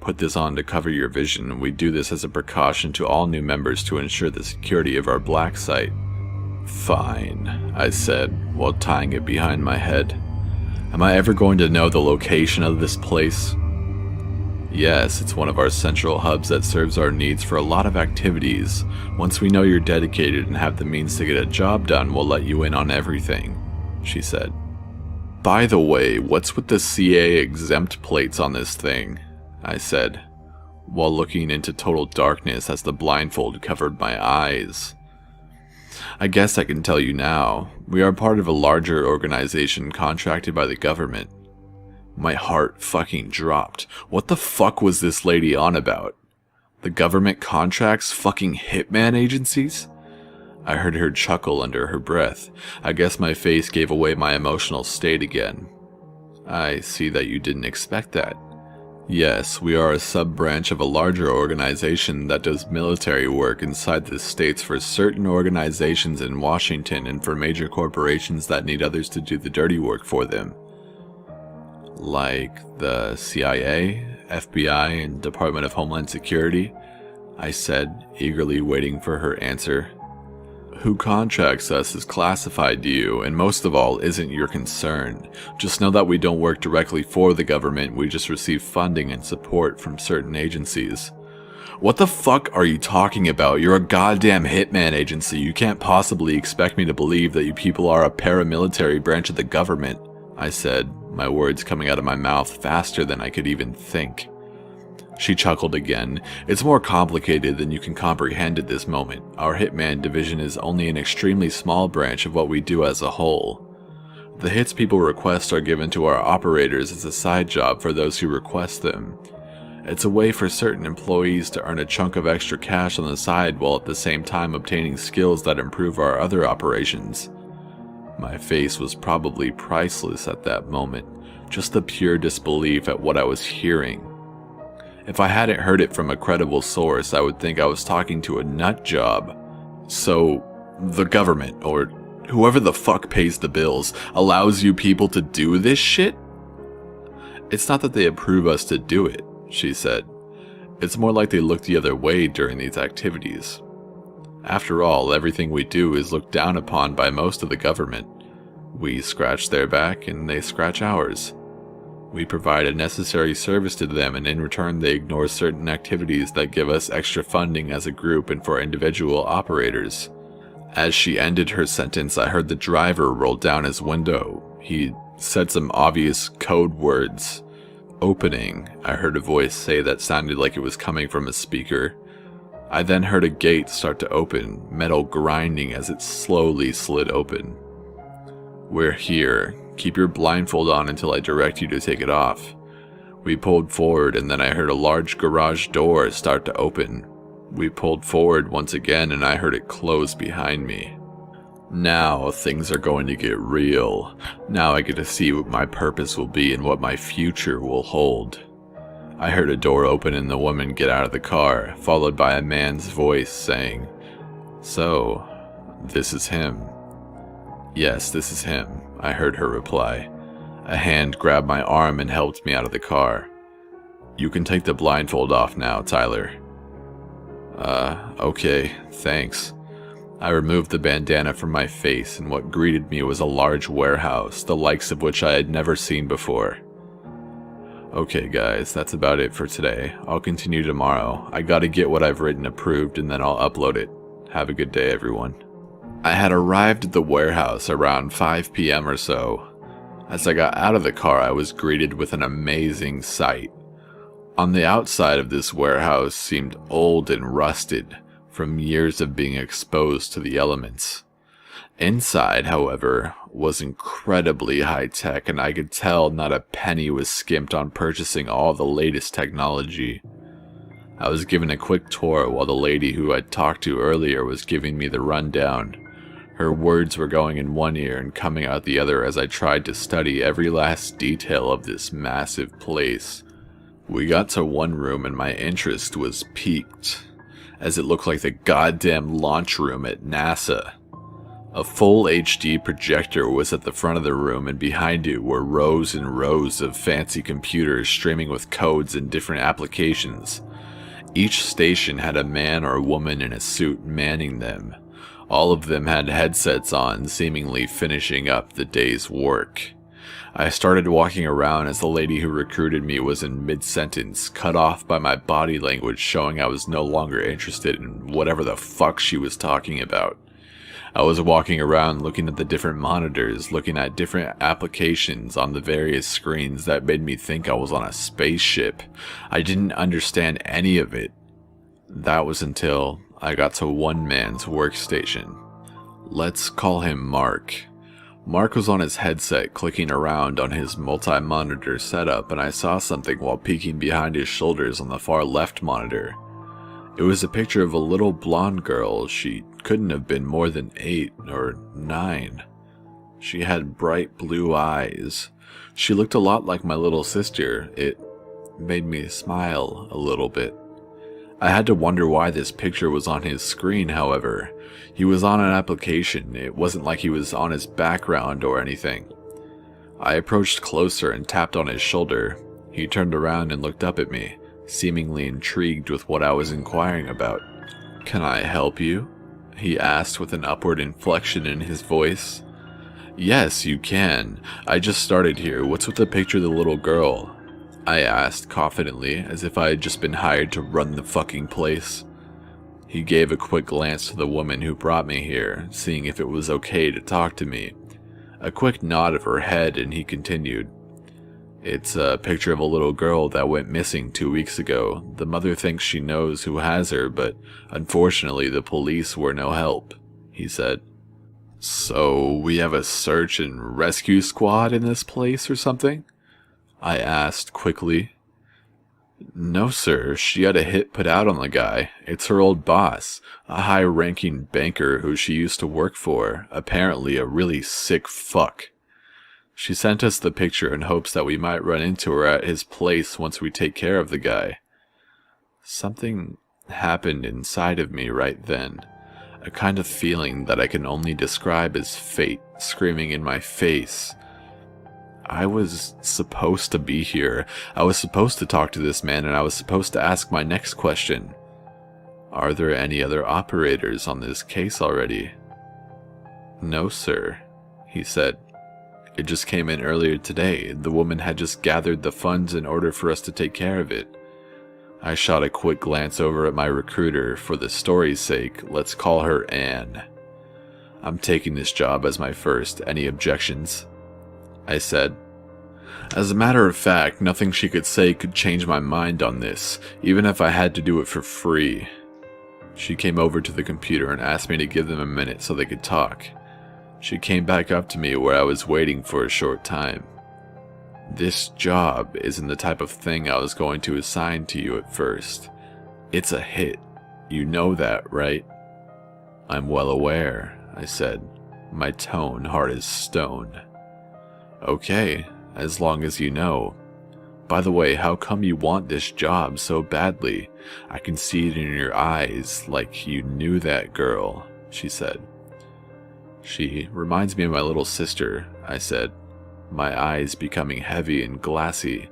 Put this on to cover your vision. We do this as a precaution to all new members to ensure the security of our black site. Fine, I said, while tying it behind my head. Am I ever going to know the location of this place? Yes, it's one of our central hubs that serves our needs for a lot of activities. Once we know you're dedicated and have the means to get a job done, we'll let you in on everything, she said. By the way, what's with the CA exempt plates on this thing? I said, while looking into total darkness as the blindfold covered my eyes. I guess I can tell you now. We are part of a larger organization contracted by the government. My heart fucking dropped. What the fuck was this lady on about? The government contracts fucking Hitman agencies? I heard her chuckle under her breath. I guess my face gave away my emotional state again. I see that you didn't expect that. Yes, we are a sub-branch of a larger organization that does military work inside the states for certain organizations in Washington and for major corporations that need others to do the dirty work for them. Like the CIA, FBI, and Department of Homeland Security, I said, eagerly waiting for her answer. Who contracts us is classified to you, and most of all, isn't your concern. Just know that we don't work directly for the government, we just receive funding and support from certain agencies. What the fuck are you talking about? You're a goddamn Hitman agency. You can't possibly expect me to believe that you people are a paramilitary branch of the government, I said, my words coming out of my mouth faster than I could even think. She chuckled again. It's more complicated than you can comprehend at this moment. Our Hitman division is only an extremely small branch of what we do as a whole. The hits people request are given to our operators as a side job for those who request them. It's a way for certain employees to earn a chunk of extra cash on the side while at the same time obtaining skills that improve our other operations. My face was probably priceless at that moment, just the pure disbelief at what I was hearing. If I hadn't heard it from a credible source, I would think I was talking to a nut job. So, the government, or whoever the fuck pays the bills, allows you people to do this shit? It's not that they approve us to do it, she said. It's more like they look the other way during these activities. After all, everything we do is looked down upon by most of the government. We scratch their back and they scratch ours. We provide a necessary service to them, and in return they ignore certain activities that give us extra funding as a group and for individual operators. As she ended her sentence, I heard the driver roll down his window. He said some obvious code words. Opening, I heard a voice say that sounded like it was coming from a speaker. I then heard a gate start to open, metal grinding as it slowly slid open. We're here. Keep your blindfold on until I direct you to take it off. We pulled forward, and then I heard a large garage door start to open. We pulled forward once again, and I heard it close behind me. Now things are going to get real. Now I get to see what my purpose will be and what my future will hold. I heard a door open and the woman get out of the car, followed by a man's voice saying, "So, this is him." "Yes, this is him," I heard her reply. A hand grabbed my arm and helped me out of the car. "You can take the blindfold off now, Tyler." Okay, thanks." I removed the bandana from my face, and what greeted me was a large warehouse, the likes of which I had never seen before. "Okay guys, that's about it for today. I'll continue tomorrow. I gotta get what I've written approved and then I'll upload it. Have a good day, everyone." I had arrived at the warehouse around 5 p.m. or so. As I got out of the car, I was greeted with an amazing sight. On the outside of this warehouse seemed old and rusted from years of being exposed to the elements. Inside, however, was incredibly high-tech, and I could tell not a penny was skimped on purchasing all the latest technology. I was given a quick tour while the lady who I'd talked to earlier was giving me the rundown. Her words were going in one ear and coming out the other as I tried to study every last detail of this massive place. We got to one room and my interest was piqued, as it looked like the goddamn launch room at NASA. A full HD projector was at the front of the room, and behind it were rows and rows of fancy computers streaming with codes and different applications. Each station had a man or a woman in a suit manning them. All of them had headsets on, seemingly finishing up the day's work. I started walking around as the lady who recruited me was in mid-sentence, cut off by my body language showing I was no longer interested in whatever the fuck she was talking about. I was walking around looking at the different monitors, looking at different applications on the various screens that made me think I was on a spaceship. I didn't understand any of it. That was until I got to one man's workstation. Let's call him Mark. Mark was on his headset clicking around on his multi-monitor setup, and I saw something while peeking behind his shoulders on the far left monitor. It was a picture of a little blonde girl. She couldn't have been more than 8 or 9. She had bright blue eyes. She looked a lot like my little sister. It made me smile a little bit. I had to wonder why this picture was on his screen, however. He was on an application. It wasn't like he was on his background or anything. I approached closer and tapped on his shoulder. He turned around and looked up at me, seemingly intrigued with what I was inquiring about. "Can I help you?" he asked with an upward inflection in his voice. "Yes, you can. I just started here. What's with the picture of the little girl?" I asked confidently, as if I had just been hired to run the fucking place. He gave a quick glance to the woman who brought me here, seeing if it was okay to talk to me. A quick nod of her head, and he continued. "It's a picture of a little girl that went missing 2 weeks ago. The mother thinks she knows who has her, but unfortunately the police were no help," he said. "So we have a search and rescue squad in this place or something?" I asked quickly. No, sir. She had a hit put out on the guy. It's her old boss, a high-ranking banker who she used to work for, apparently a really sick fuck. She sent us the picture in hopes that we might run into her at his place once we take care of the guy. Something happened inside of me right then. A kind of feeling that I can only describe as fate screaming in my face. I was supposed to be here. I was supposed to talk to this man, and I was supposed to ask my next question. Are there any other operators on this case already? No, sir, he said. It just came in earlier today. The woman had just gathered the funds in order for us to take care of it. I shot a quick glance over at my recruiter. For the story's sake, let's call her Anne. I'm taking this job as my first. Any objections? I said. As a matter of fact, nothing she could say could change my mind on this, even if I had to do it for free. She came over to the computer and asked me to give them a minute so they could talk. She came back up to me where I was waiting for a short time. This job isn't the type of thing I was going to assign to you at first. It's a hit. You know that, right? I'm well aware, I said, my tone hard as stone. Okay, as long as you know. By the way, how come you want this job so badly? I can see it in your eyes, like you knew that girl, she said. She reminds me of my little sister, I said, my eyes becoming heavy and glassy.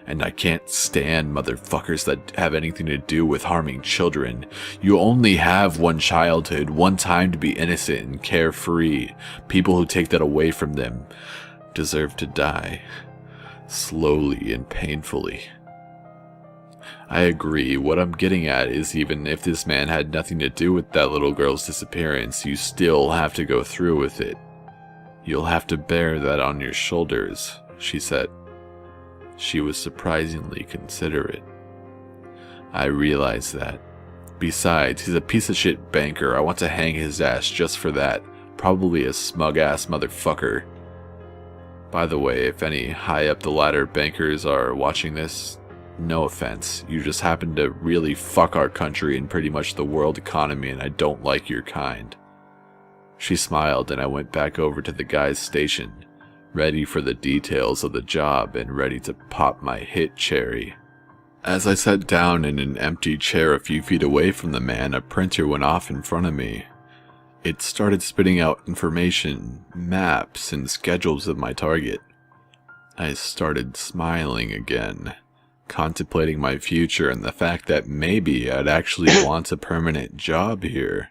And I can't stand motherfuckers that have anything to do with harming children. You only have one childhood, one time to be innocent and carefree. People who take that away from them deserve to die, slowly and painfully. I agree. What I'm getting at is even if this man had nothing to do with that little girl's disappearance, you still have to go through with it. You'll have to bear that on your shoulders, she said. She was surprisingly considerate. I realized that. Besides, he's a piece of shit banker. I want to hang his ass just for that. Probably a smug-ass motherfucker. By the way, if any high-up-the-ladder bankers are watching this, no offense, you just happen to really fuck our country and pretty much the world economy, and I don't like your kind. She smiled, and I went back over to the guy's station, ready for the details of the job and ready to pop my hit cherry. As I sat down in an empty chair a few feet away from the man, a printer went off in front of me. It started spitting out information, maps, and schedules of my target. I started smiling again, contemplating my future and the fact that maybe I'd actually want a permanent job here.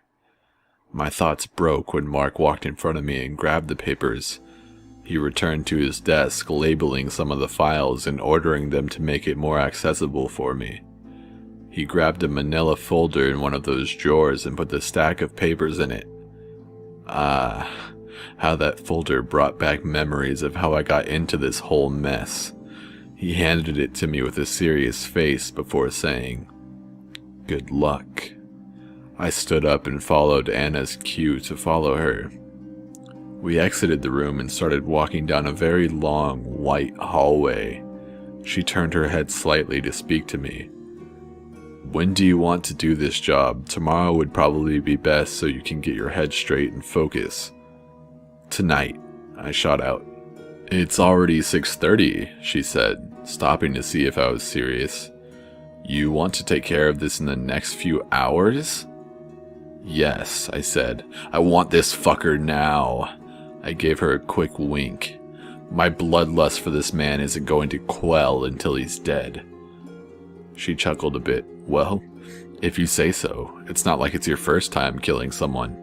My thoughts broke when Mark walked in front of me and grabbed the papers. He returned to his desk, labeling some of the files and ordering them to make it more accessible for me. He grabbed a manila folder in one of those drawers and put the stack of papers in it. Ah, how that folder brought back memories of how I got into this whole mess. He handed it to me with a serious face before saying, "Good luck." I stood up and followed Anna's cue to follow her. We exited the room and started walking down a very long, white hallway. She turned her head slightly to speak to me. "When do you want to do this job? Tomorrow would probably be best so you can get your head straight and focus." "Tonight," I shot out. "It's already 6:30, she said, stopping to see if I was serious. "You want to take care of this in the next few hours?" "Yes," I said. "I want this fucker now." I gave her a quick wink. My bloodlust for this man isn't going to quell until he's dead. She chuckled a bit. "Well, if you say so. It's not like it's your first time killing someone."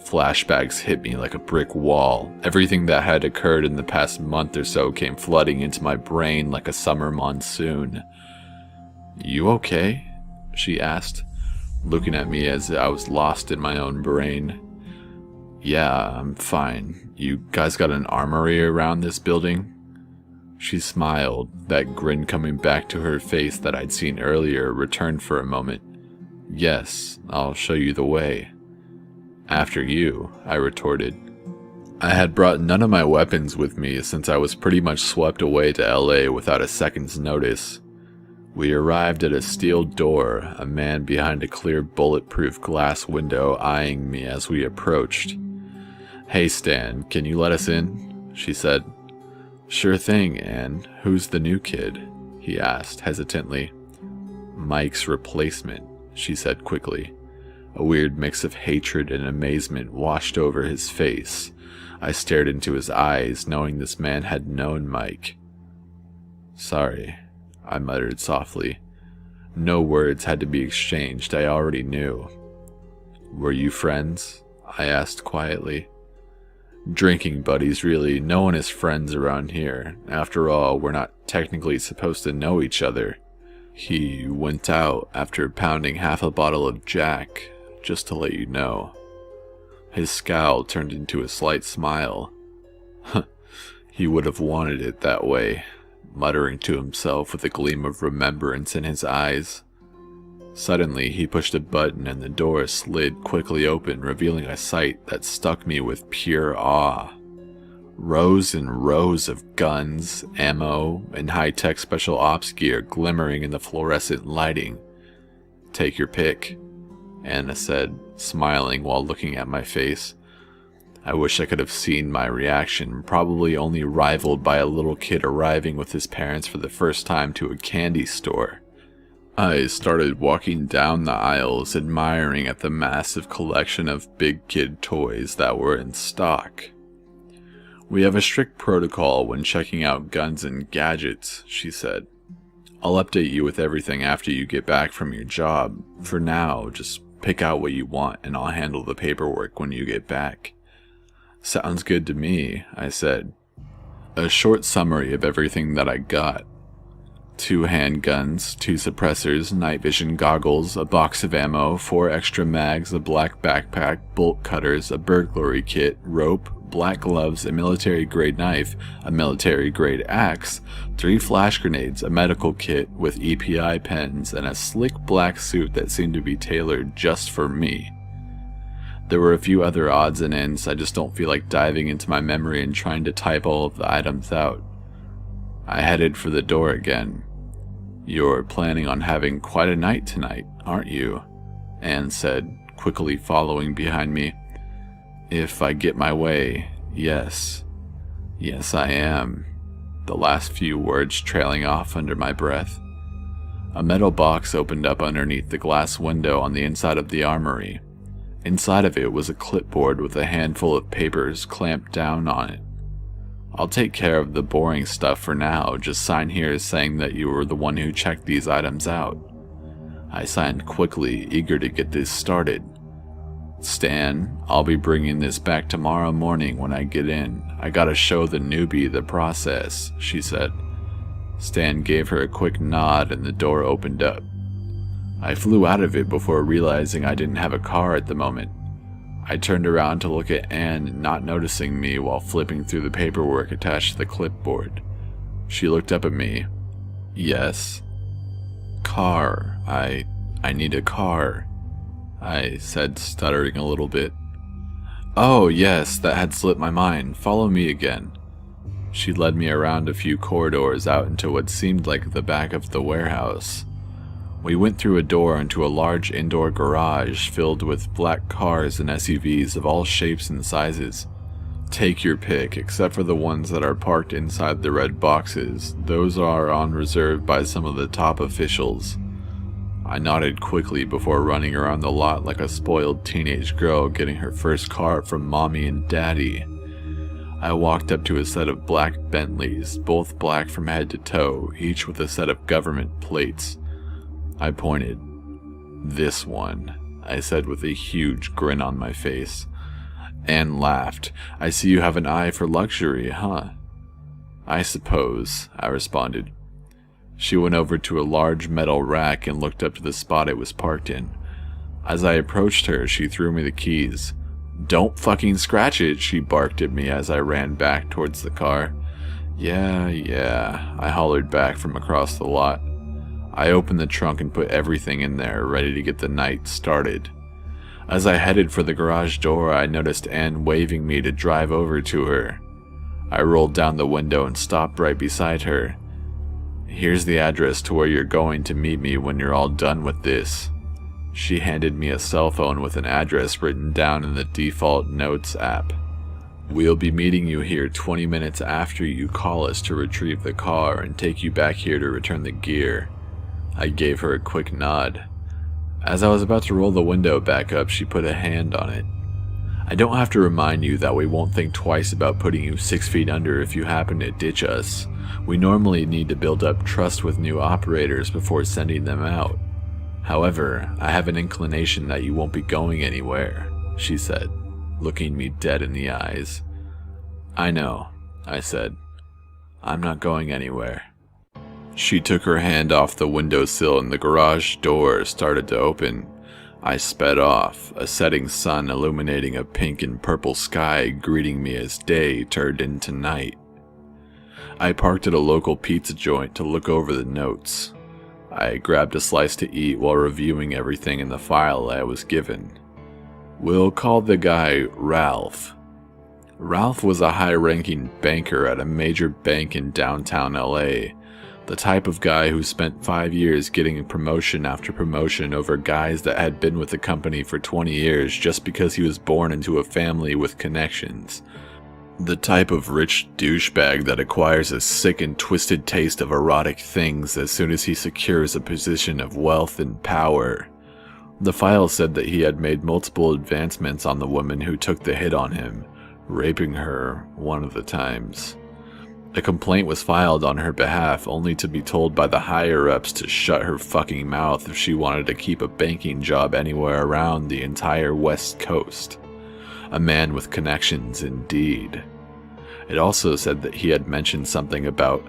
Flashbacks hit me like a brick wall. Everything that had occurred in the past month or so came flooding into my brain like a summer monsoon. "You okay?" she asked, looking at me as I was lost in my own brain. "Yeah, I'm fine. You guys got an armory around this building?" She smiled, that grin coming back to her face that I'd seen earlier returned for a moment. "Yes, I'll show you the way." "After you," I retorted. I had brought none of my weapons with me since I was pretty much swept away to LA without a second's notice. We arrived at a steel door, a man behind a clear bulletproof glass window eyeing me as we approached. "Hey Stan, can you let us in?" she said. "Sure thing, Anne. Who's the new kid?" he asked hesitantly. "Mike's replacement," she said quickly. A weird mix of hatred and amazement washed over his face. I stared into his eyes, knowing this man had known Mike. "Sorry," I muttered softly. No words had to be exchanged, I already knew. "Were you friends?" I asked quietly. "Drinking buddies, really. No one is friends around here. After all, we're not technically supposed to know each other." He went out after pounding half a bottle of Jack, just to let you know. His scowl turned into a slight smile. He would have wanted it that way, muttering to himself with a gleam of remembrance in his eyes. Suddenly, he pushed a button and the door slid quickly open, revealing a sight that struck me with pure awe. Rows and rows of guns, ammo, and high-tech special ops gear glimmering in the fluorescent lighting. "Take your pick," Anna said, smiling while looking at my face. I wish I could have seen my reaction, probably only rivaled by a little kid arriving with his parents for the first time to a candy store. I started walking down the aisles, admiring at the massive collection of big kid toys that were in stock. "We have a strict protocol when checking out guns and gadgets," she said. "I'll update you with everything after you get back from your job. For now, just pick out what you want and I'll handle the paperwork when you get back." "Sounds good to me," I said. A short summary of everything that I got. 2 handguns, 2 suppressors, night vision goggles, a box of ammo, 4 extra mags, a black backpack, bolt cutters, a burglary kit, rope, black gloves, a military-grade knife, a military-grade axe, 3 flash grenades, a medical kit with EPI pens, and a slick black suit that seemed to be tailored just for me. There were a few other odds and ends. I just don't feel like diving into my memory and trying to type all of the items out. I headed for the door again. "You're planning on having quite a night tonight, aren't you?" Anne said, quickly following behind me. "If I get my way, yes. Yes, I am." The last few words trailing off under my breath. A metal box opened up underneath the glass window on the inside of the armory. Inside of it was a clipboard with a handful of papers clamped down on it. "I'll take care of the boring stuff for now. Just sign here saying that you were the one who checked these items out." I signed quickly, eager to get this started. "Stan, I'll be bringing this back tomorrow morning when I get in. I gotta show the newbie the process," she said. Stan gave her a quick nod and the door opened up. I flew out of it before realizing I didn't have a car at the moment. I turned around to look at Anne, not noticing me while flipping through the paperwork attached to the clipboard. She looked up at me. "Yes?" "Car. I need a car," I said, stuttering a little bit. "Oh, yes, that had slipped my mind. Follow me again." She led me around a few corridors out into what seemed like the back of the warehouse. We went through a door into a large indoor garage filled with black cars and SUVs of all shapes and sizes. "Take your pick, except for the ones that are parked inside the red boxes. Those are on reserve by some of the top officials." I nodded quickly before running around the lot like a spoiled teenage girl getting her first car from mommy and daddy. I walked up to a set of black Bentleys, both black from head to toe, each with a set of government plates. I pointed. "This one," I said with a huge grin on my face. Anne laughed. "I see you have an eye for luxury, huh?" "I suppose," I responded. She went over to a large metal rack and looked up to the spot it was parked in. As I approached her, she threw me the keys. "Don't fucking scratch it," she barked at me as I ran back towards the car. Yeah, I hollered back from across the lot. I opened the trunk and put everything in there, ready to get the night started. As I headed for the garage door, I noticed Anne waving me to drive over to her. I rolled down the window and stopped right beside her. Here's the address to where you're going to meet me when you're all done with this. She handed me a cell phone with an address written down in the default notes app. We'll be meeting you here 20 minutes after you call us to retrieve the car and take you back here to return the gear. I gave her a quick nod. As I was about to roll the window back up, she put a hand on it. I don't have to remind you that we won't think twice about putting you 6 feet under if you happen to ditch us. We normally need to build up trust with new operators before sending them out. However, I have an inclination that you won't be going anywhere, she said, looking me dead in the eyes. I know, I said. I'm not going anywhere. She took her hand off the windowsill and the garage door started to open. I sped off, a setting sun illuminating a pink and purple sky greeting me as day turned into night. I parked at a local pizza joint to look over the notes. I grabbed a slice to eat while reviewing everything in the file I was given. We'll call the guy Ralph. Ralph was a high-ranking banker at a major bank in downtown LA. The type of guy who spent 5 years getting promotion after promotion over guys that had been with the company for 20 years just because he was born into a family with connections. The type of rich douchebag that acquires a sick and twisted taste of erotic things as soon as he secures a position of wealth and power. The file said that he had made multiple advancements on the woman who took the hit on him, raping her one of the times. A complaint was filed on her behalf only to be told by the higher-ups to shut her fucking mouth if she wanted to keep a banking job anywhere around the entire West Coast. A man with connections indeed. It also said that he had mentioned something about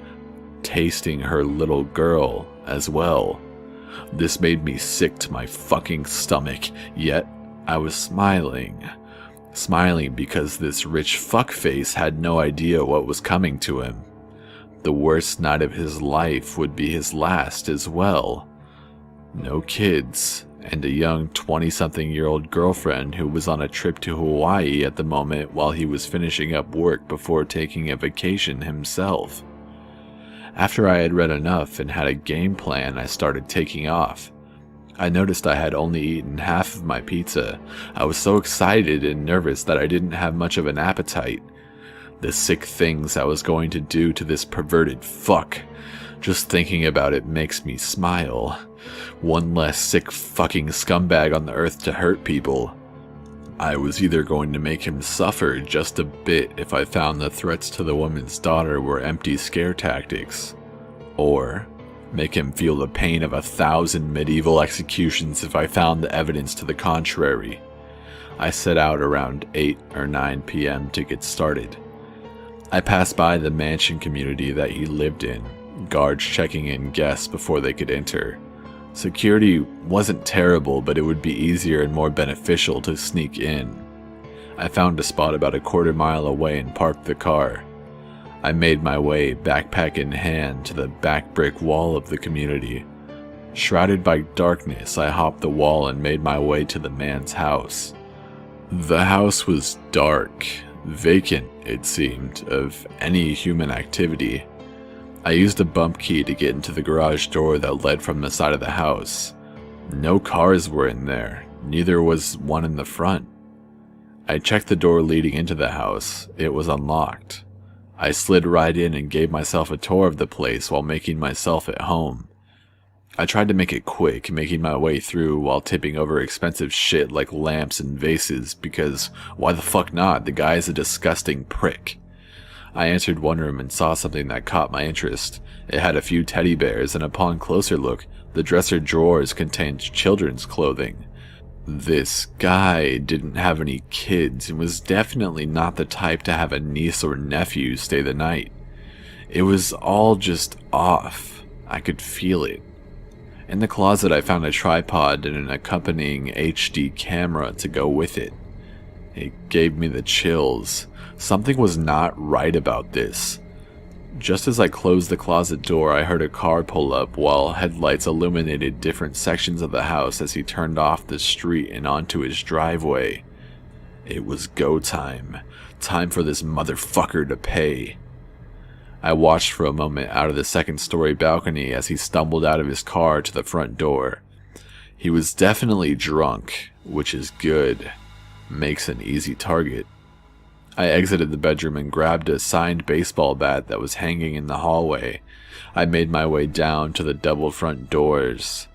tasting her little girl as well. This made me sick to my fucking stomach, yet I was smiling. Smiling because this rich fuckface had no idea what was coming to him. The worst night of his life would be his last as well. No kids, and a young 20-something-year-old girlfriend who was on a trip to Hawaii at the moment while he was finishing up work before taking a vacation himself. After I had read enough and had a game plan, I started taking off. I noticed I had only eaten half of my pizza. I was so excited and nervous that I didn't have much of an appetite. The sick things I was going to do to this perverted fuck. Just thinking about it makes me smile. One less sick fucking scumbag on the earth to hurt people. I was either going to make him suffer just a bit if I found the threats to the woman's daughter were empty scare tactics, or make him feel the pain of 1,000 medieval executions if I found the evidence to the contrary. I set out around 8 or 9 p.m. to get started. I passed by the mansion community that he lived in, guards checking in guests before they could enter. Security wasn't terrible, but it would be easier and more beneficial to sneak in. I found a spot about a quarter mile away and parked the car. I made my way, backpack in hand, to the back brick wall of the community. Shrouded by darkness, I hopped the wall and made my way to the man's house. The house was dark, vacant, it seemed, of any human activity. I used a bump key to get into the garage door that led from the side of the house. No cars were in there, neither was one in the front. I checked the door leading into the house. It was unlocked. I slid right in and gave myself a tour of the place while making myself at home. I tried to make it quick, making my way through while tipping over expensive shit like lamps and vases, because why the fuck not? The guy is a disgusting prick. I entered one room and saw something that caught my interest. It had a few teddy bears, and upon closer look, the dresser drawers contained children's clothing. This guy didn't have any kids and was definitely not the type to have a niece or nephew stay the night. It was all just off. I could feel it. In the closet I found a tripod and an accompanying HD camera to go with it. It gave me the chills. Something was not right about this. Just as I closed the closet door, I heard a car pull up while headlights illuminated different sections of the house as he turned off the street and onto his driveway. It was go time. Time for this motherfucker to pay. I watched for a moment out of the second-story balcony as he stumbled out of his car to the front door. He was definitely drunk, which is good. Makes an easy target. I exited the bedroom and grabbed a signed baseball bat that was hanging in the hallway. I made my way down to the double front doors.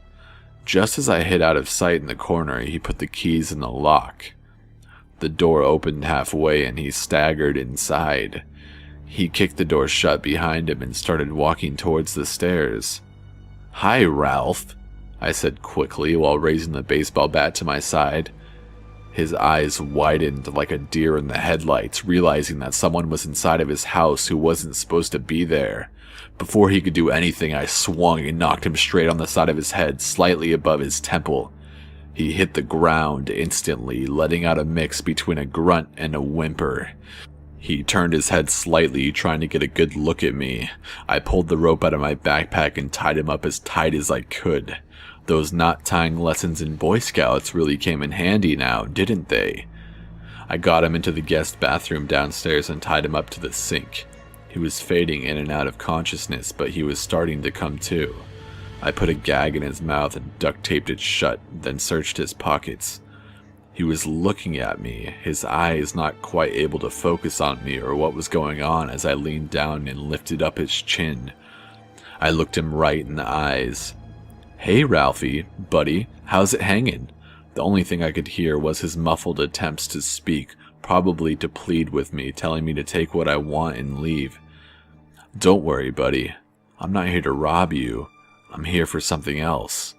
Just as I hid out of sight in the corner, he put the keys in the lock. The door opened halfway and he staggered inside. He kicked the door shut behind him and started walking towards the stairs. "Hi, Ralph," I said quickly while raising the baseball bat to my side. His eyes widened like a deer in the headlights, realizing that someone was inside of his house who wasn't supposed to be there. Before he could do anything, I swung and knocked him straight on the side of his head, slightly above his temple. He hit the ground instantly, letting out a mix between a grunt and a whimper. He turned his head slightly, trying to get a good look at me. I pulled the rope out of my backpack and tied him up as tight as I could. Those knot tying lessons in Boy Scouts really came in handy now, didn't they? I got him into the guest bathroom downstairs and tied him up to the sink. He was fading in and out of consciousness, but he was starting to come to. I put a gag in his mouth and duct taped it shut, then searched his pockets. He was looking at me, his eyes not quite able to focus on me or what was going on as I leaned down and lifted up his chin. I looked him right in the eyes. "Hey, Ralphie, buddy, how's it hanging?" The only thing I could hear was his muffled attempts to speak, probably to plead with me, telling me to take what I want and leave. "Don't worry, buddy. I'm not here to rob you. I'm here for something else,"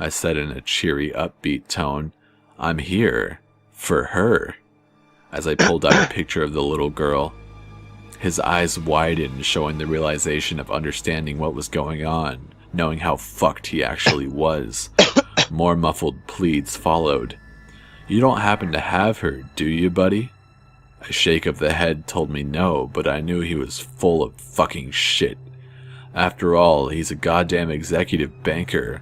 I said in a cheery, upbeat tone. "I'm here for her," as I pulled out a picture of the little girl. His eyes widened, showing the realization of understanding what was going on, knowing how fucked he actually was. More muffled pleads followed. "You don't happen to have her, do you, buddy?" A shake of the head told me no, but I knew he was full of fucking shit. After all, he's a goddamn executive banker.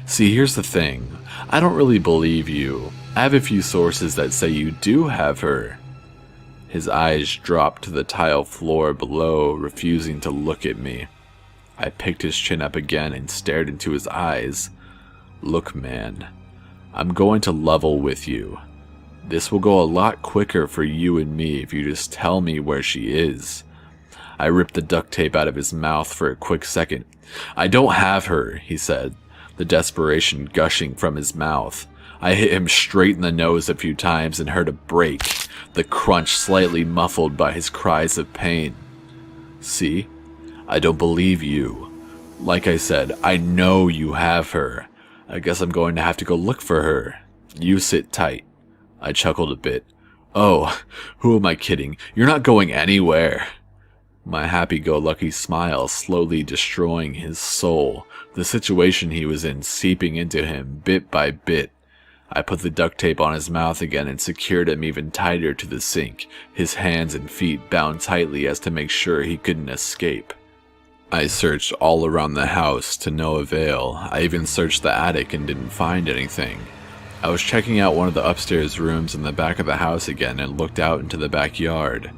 See, here's the thing. I don't really believe you. I have a few sources that say you do have her. His eyes dropped to the tile floor below, refusing to look at me. I picked his chin up again and stared into his eyes. "Look, man, I'm going to level with you. This will go a lot quicker for you and me if you just tell me where she is." I ripped the duct tape out of his mouth for a quick second. "I don't have her," he said, the desperation gushing from his mouth. I hit him straight in the nose a few times and heard a break, the crunch slightly muffled by his cries of pain. "See? I don't believe you. Like I said, I know you have her. I guess I'm going to have to go look for her. You sit tight." I chuckled a bit. "Oh, who am I kidding? You're not going anywhere." My happy-go-lucky smile slowly destroying his soul, the situation he was in seeping into him bit by bit. I put the duct tape on his mouth again and secured him even tighter to the sink, his hands and feet bound tightly as to make sure he couldn't escape. I searched all around the house to no avail. I even searched the attic and didn't find anything. I was checking out one of the upstairs rooms in the back of the house again and looked out into the backyard.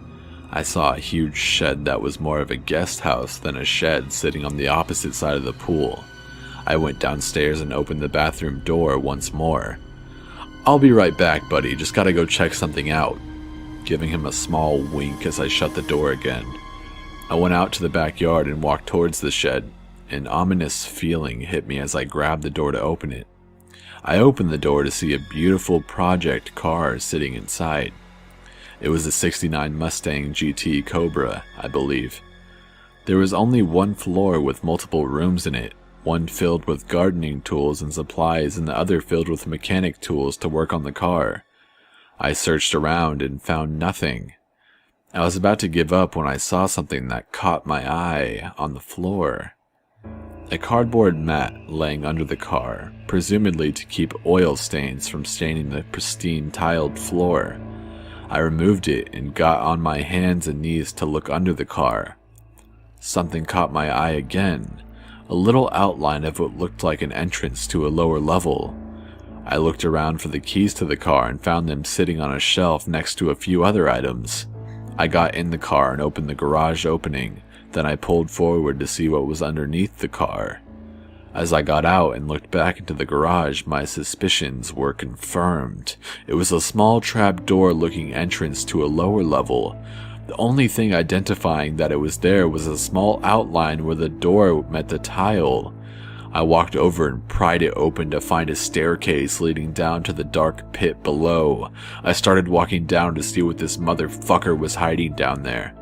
I saw a huge shed that was more of a guest house than a shed sitting on the opposite side of the pool. I went downstairs and opened the bathroom door once more. "I'll be right back, buddy, just gotta go check something out," giving him a small wink as I shut the door again. I went out to the backyard and walked towards the shed. An ominous feeling hit me as I grabbed the door to open it. I opened the door to see a beautiful project car sitting inside. It was a '69 Mustang GT Cobra, I believe. There was only one floor with multiple rooms in it, one filled with gardening tools and supplies and the other filled with mechanic tools to work on the car. I searched around and found nothing. I was about to give up when I saw something that caught my eye on the floor. A cardboard mat laying under the car, presumably to keep oil stains from staining the pristine tiled floor. I removed it and got on my hands and knees to look under the car. Something caught my eye again, a little outline of what looked like an entrance to a lower level. I looked around for the keys to the car and found them sitting on a shelf next to a few other items. I got in the car and opened the garage opening, then I pulled forward to see what was underneath the car. As I got out and looked back into the garage, my suspicions were confirmed. It was a small trapdoor looking entrance to a lower level. The only thing identifying that it was there was a small outline where the door met the tile. I walked over and pried it open to find a staircase leading down to the dark pit below. I started walking down to see what this motherfucker was hiding down there.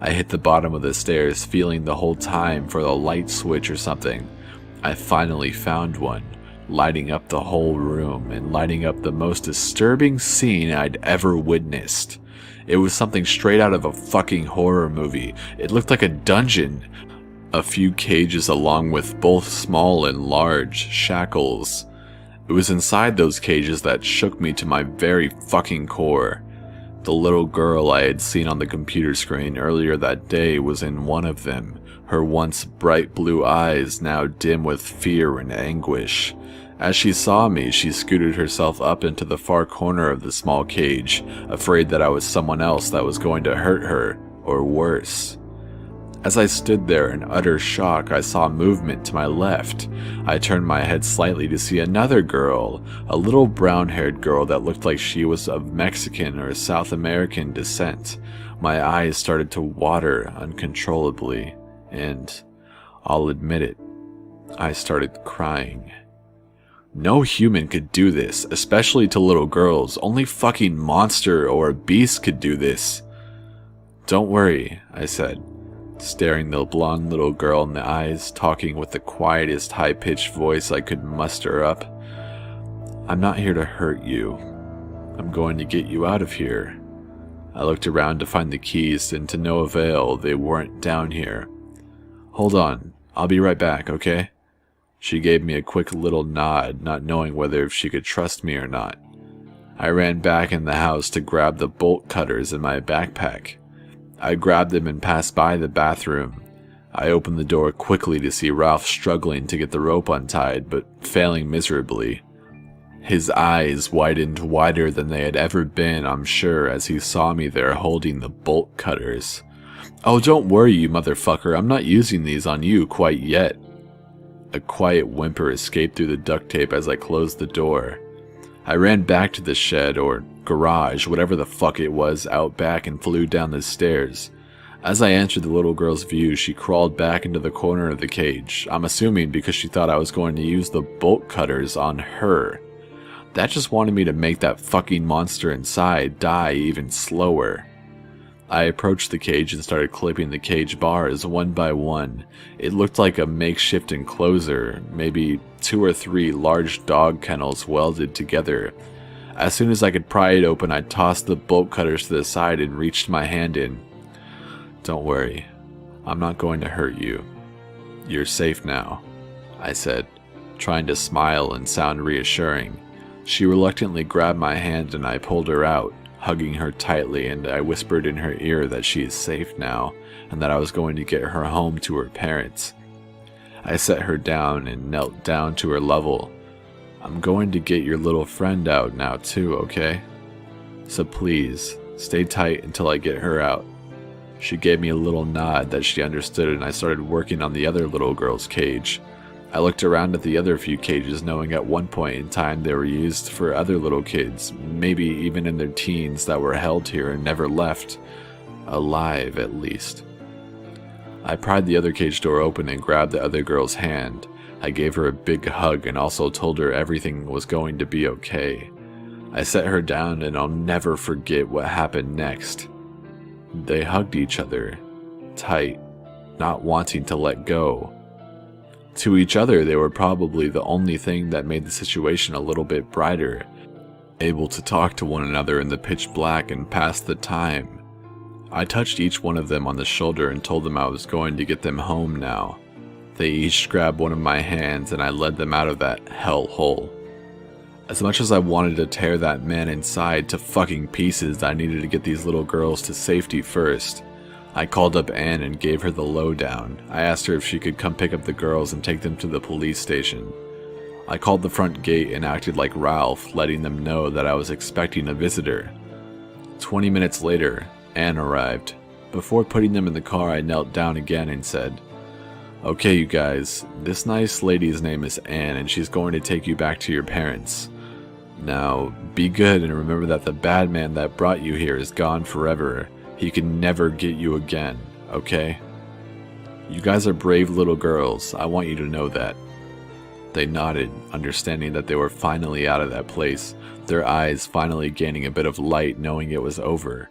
I hit the bottom of the stairs, feeling the whole time for the light switch or something. I finally found one, lighting up the whole room and lighting up the most disturbing scene I'd ever witnessed. It was something straight out of a fucking horror movie. It looked like a dungeon. A few cages along with both small and large shackles. It was inside those cages that shook me to my very fucking core. The little girl I had seen on the computer screen earlier that day was in one of them, her once bright blue eyes now dim with fear and anguish. As she saw me, she scooted herself up into the far corner of the small cage, afraid that I was someone else that was going to hurt her, or worse. As I stood there in utter shock, I saw movement to my left. I turned my head slightly to see another girl, a little brown-haired girl that looked like she was of Mexican or South American descent. My eyes started to water uncontrollably, and I'll admit it, I started crying. No human could do this, especially to little girls. Only fucking monster or a beast could do this. Don't worry, I said, staring the blonde little girl in the eyes, talking with the quietest high-pitched voice I could muster up. I'm not here to hurt you. I'm going to get you out of here. I looked around to find the keys, and to no avail, they weren't down here. Hold on, I'll be right back, okay? She gave me a quick little nod, not knowing whether she could trust me or not. I ran back in the house to grab the bolt cutters in my backpack. I grabbed them and passed by the bathroom. I opened the door quickly to see Ralph struggling to get the rope untied, but failing miserably. His eyes widened wider than they had ever been, I'm sure, as he saw me there holding the bolt cutters. Oh, don't worry, you motherfucker, I'm not using these on you quite yet. A quiet whimper escaped through the duct tape as I closed the door. I ran back to the shed, or garage, whatever the fuck it was, out back and flew down the stairs. As I entered the little girl's view, she crawled back into the corner of the cage, I'm assuming because she thought I was going to use the bolt cutters on her. That just wanted me to make that fucking monster inside die even slower. I approached the cage and started clipping the cage bars one by one. It looked like a makeshift enclosure, maybe 2 or 3 large dog kennels welded together. As soon as I could pry it open, I tossed the bolt cutters to the side and reached my hand in. Don't worry, I'm not going to hurt you. You're safe now, I said, trying to smile and sound reassuring. She reluctantly grabbed my hand and I pulled her out, hugging her tightly, and I whispered in her ear that she is safe now, and that I was going to get her home to her parents. I set her down and knelt down to her level. I'm going to get your little friend out now too, okay? So please, stay tight until I get her out. She gave me a little nod that she understood, and I started working on the other little girl's cage. I looked around at the other few cages, knowing at one point in time they were used for other little kids, maybe even in their teens, that were held here and never left. Alive, at least. I pried the other cage door open and grabbed the other girl's hand. I gave her a big hug and also told her everything was going to be okay. I set her down, and I'll never forget what happened next. They hugged each other, tight, not wanting to let go. To each other, they were probably the only thing that made the situation a little bit brighter, able to talk to one another in the pitch black and pass the time. I touched each one of them on the shoulder and told them I was going to get them home now. They each grabbed one of my hands and I led them out of that hellhole. As much as I wanted to tear that man inside to fucking pieces, I needed to get these little girls to safety first. I called up Anne and gave her the lowdown. I asked her if she could come pick up the girls and take them to the police station. I called the front gate and acted like Ralph, letting them know that I was expecting a visitor. 20 minutes later, Anne arrived. Before putting them in the car, I knelt down again and said, "Okay, you guys, this nice lady's name is Anne, and she's going to take you back to your parents. Now, be good and remember that the bad man that brought you here is gone forever. He can never get you again, okay? You guys are brave little girls. I want you to know that." They nodded, understanding that they were finally out of that place, their eyes finally gaining a bit of light knowing it was over.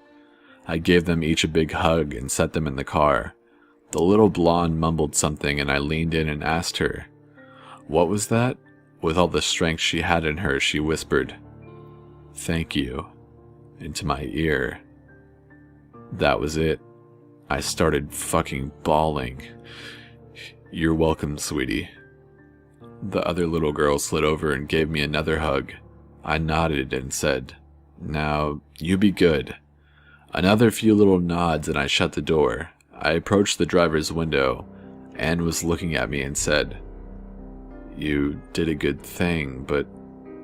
I gave them each a big hug and set them in the car. The little blonde mumbled something and I leaned in and asked her, "What was that?" With all the strength she had in her, she whispered, "Thank you," into my ear. That was it. I started fucking bawling. "You're welcome, sweetie." The other little girl slid over and gave me another hug. I nodded and said, "Now, you be good." Another few little nods and I shut the door. I approached the driver's window. Anne was looking at me and said, "You did a good thing, but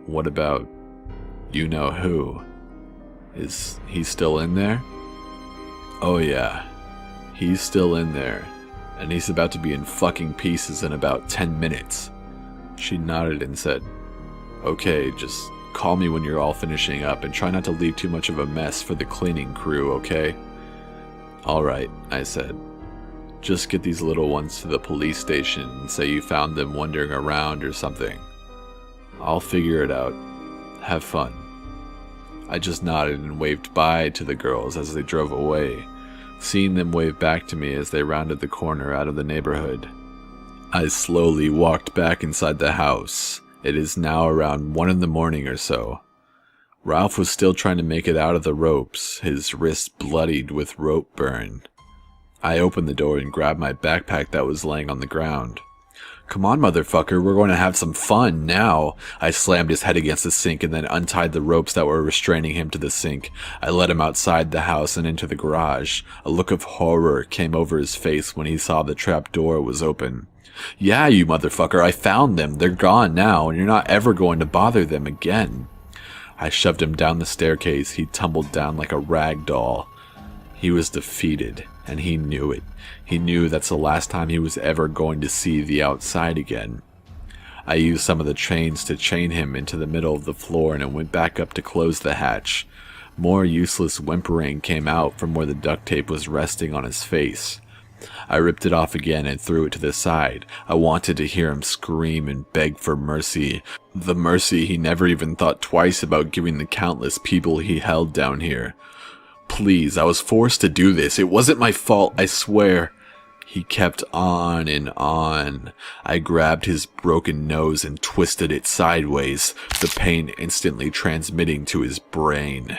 what about you-know-who? Is he still in there?" "Oh yeah, he's still in there, and he's about to be in fucking pieces in about 10 minutes. She nodded and said, "Okay, just call me when you're all finishing up and try not to leave too much of a mess for the cleaning crew, okay?" "Alright," I said. "Just get these little ones to the police station and say you found them wandering around or something. I'll figure it out. Have fun." I just nodded and waved bye to the girls as they drove away, seeing them wave back to me as they rounded the corner out of the neighborhood. I slowly walked back inside the house. It is now around 1 in the morning or so. Ralph was still trying to make it out of the ropes, his wrist bloodied with rope burn. I opened the door and grabbed my backpack that was laying on the ground. "Come on, motherfucker, we're going to have some fun now." I slammed his head against the sink and then untied the ropes that were restraining him to the sink. I led him outside the house and into the garage. A look of horror came over his face when he saw the trap door was open. "Yeah, you motherfucker, I found them. They're gone now, and you're not ever going to bother them again." I shoved him down the staircase. He tumbled down like a rag doll. He was defeated, and he knew it. He knew that's the last time he was ever going to see the outside again. I used some of the chains to chain him into the middle of the floor and went back up to close the hatch. More useless whimpering came out from where the duct tape was resting on his face. I ripped it off again and threw it to the side. I wanted to hear him scream and beg for mercy. The mercy he never even thought twice about giving the countless people he held down here. "Please, I was forced to do this. It wasn't my fault, I swear." He kept on and on. I grabbed his broken nose and twisted it sideways, the pain instantly transmitting to his brain.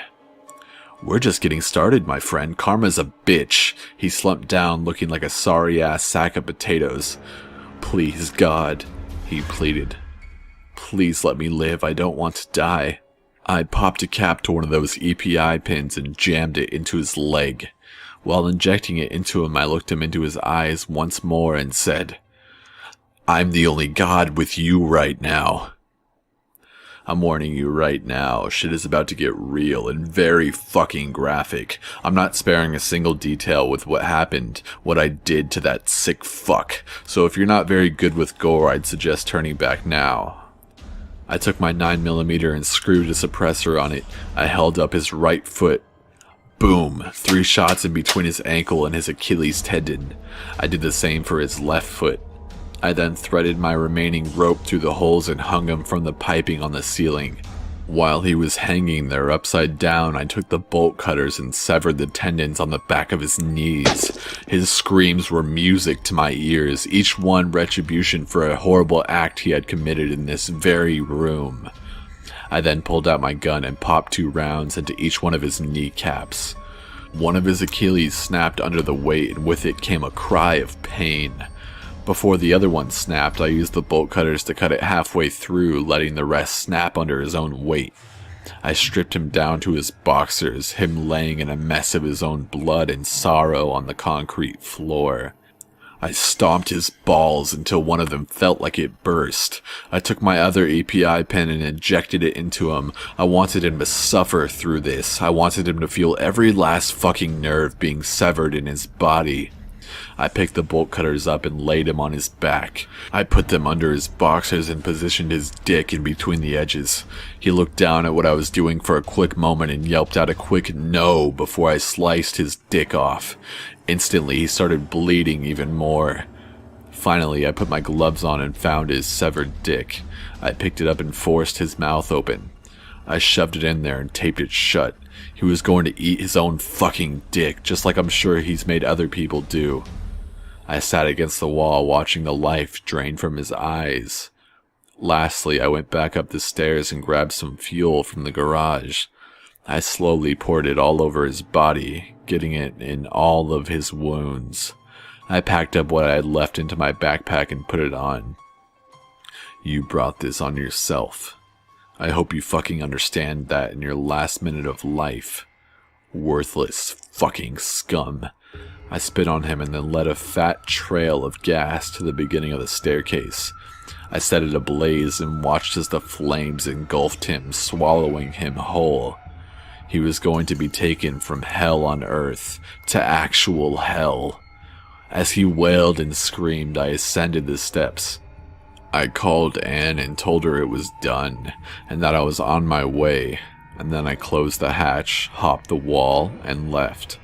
"We're just getting started, my friend. Karma's a bitch." He slumped down, looking like a sorry-ass sack of potatoes. "Please, God," he pleaded. "Please let me live. I don't want to die." I popped a cap to one of those EPI pins and jammed it into his leg. While injecting it into him, I looked him into his eyes once more and said, "I'm the only God with you right now." I'm warning you right now, shit is about to get real and very fucking graphic. I'm not sparing a single detail with what happened, what I did to that sick fuck. So if you're not very good with gore, I'd suggest turning back now. I took my 9mm and screwed a suppressor on it. I held up his right foot. Boom! 3 shots in between his ankle and his Achilles tendon. I did the same for his left foot. I then threaded my remaining rope through the holes and hung him from the piping on the ceiling. While he was hanging there upside down, I took the bolt cutters and severed the tendons on the back of his knees. His screams were music to my ears, each one retribution for a horrible act he had committed in this very room. I then pulled out my gun and popped 2 rounds into each one of his kneecaps. One of his Achilles snapped under the weight, and with it came a cry of pain. Before the other one snapped, I used the bolt cutters to cut it halfway through, letting the rest snap under his own weight. I stripped him down to his boxers, him laying in a mess of his own blood and sorrow on the concrete floor. I stomped his balls until one of them felt like it burst. I took my other EPI pen and injected it into him. I wanted him to suffer through this. I wanted him to feel every last fucking nerve being severed in his body. I picked the bolt cutters up and laid him on his back. I put them under his boxers and positioned his dick in between the edges. He looked down at what I was doing for a quick moment and yelped out a quick no before I sliced his dick off. Instantly, he started bleeding even more. Finally, I put my gloves on and found his severed dick. I picked it up and forced his mouth open. I shoved it in there and taped it shut. He was going to eat his own fucking dick, just like I'm sure he's made other people do. I sat against the wall watching the life drain from his eyes. Lastly, I went back up the stairs and grabbed some fuel from the garage. I slowly poured it all over his body, getting it in all of his wounds. I packed up what I had left into my backpack and put it on. You brought this on yourself. I hope you fucking understand that in your last minute of life. Worthless fucking scum. I spit on him and then led a fat trail of gas to the beginning of the staircase. I set it ablaze and watched as the flames engulfed him, swallowing him whole. He was going to be taken from hell on earth to actual hell. As he wailed and screamed, I ascended the steps. I called Anne and told her it was done, and that I was on my way, and then I closed the hatch, hopped the wall, and left.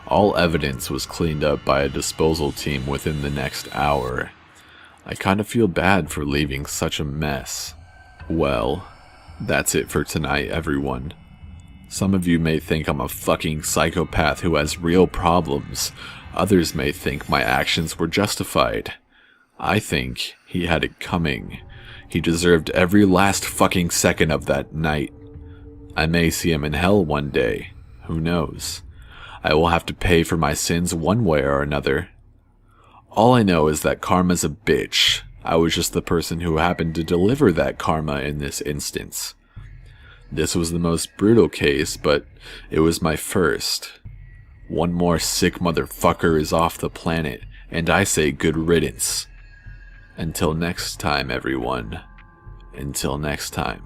All evidence was cleaned up by a disposal team within the next hour. I kind of feel bad for leaving such a mess. Well, that's it for tonight, everyone. Some of you may think I'm a fucking psychopath who has real problems. Others may think my actions were justified. I think he had it coming. He deserved every last fucking second of that night. I may see him in hell one day. Who knows? I will have to pay for my sins one way or another. All I know is that karma's a bitch. I was just the person who happened to deliver that karma in this instance. This was the most brutal case, but it was my first. One more sick motherfucker is off the planet, and I say good riddance. Until next time, everyone. Until next time.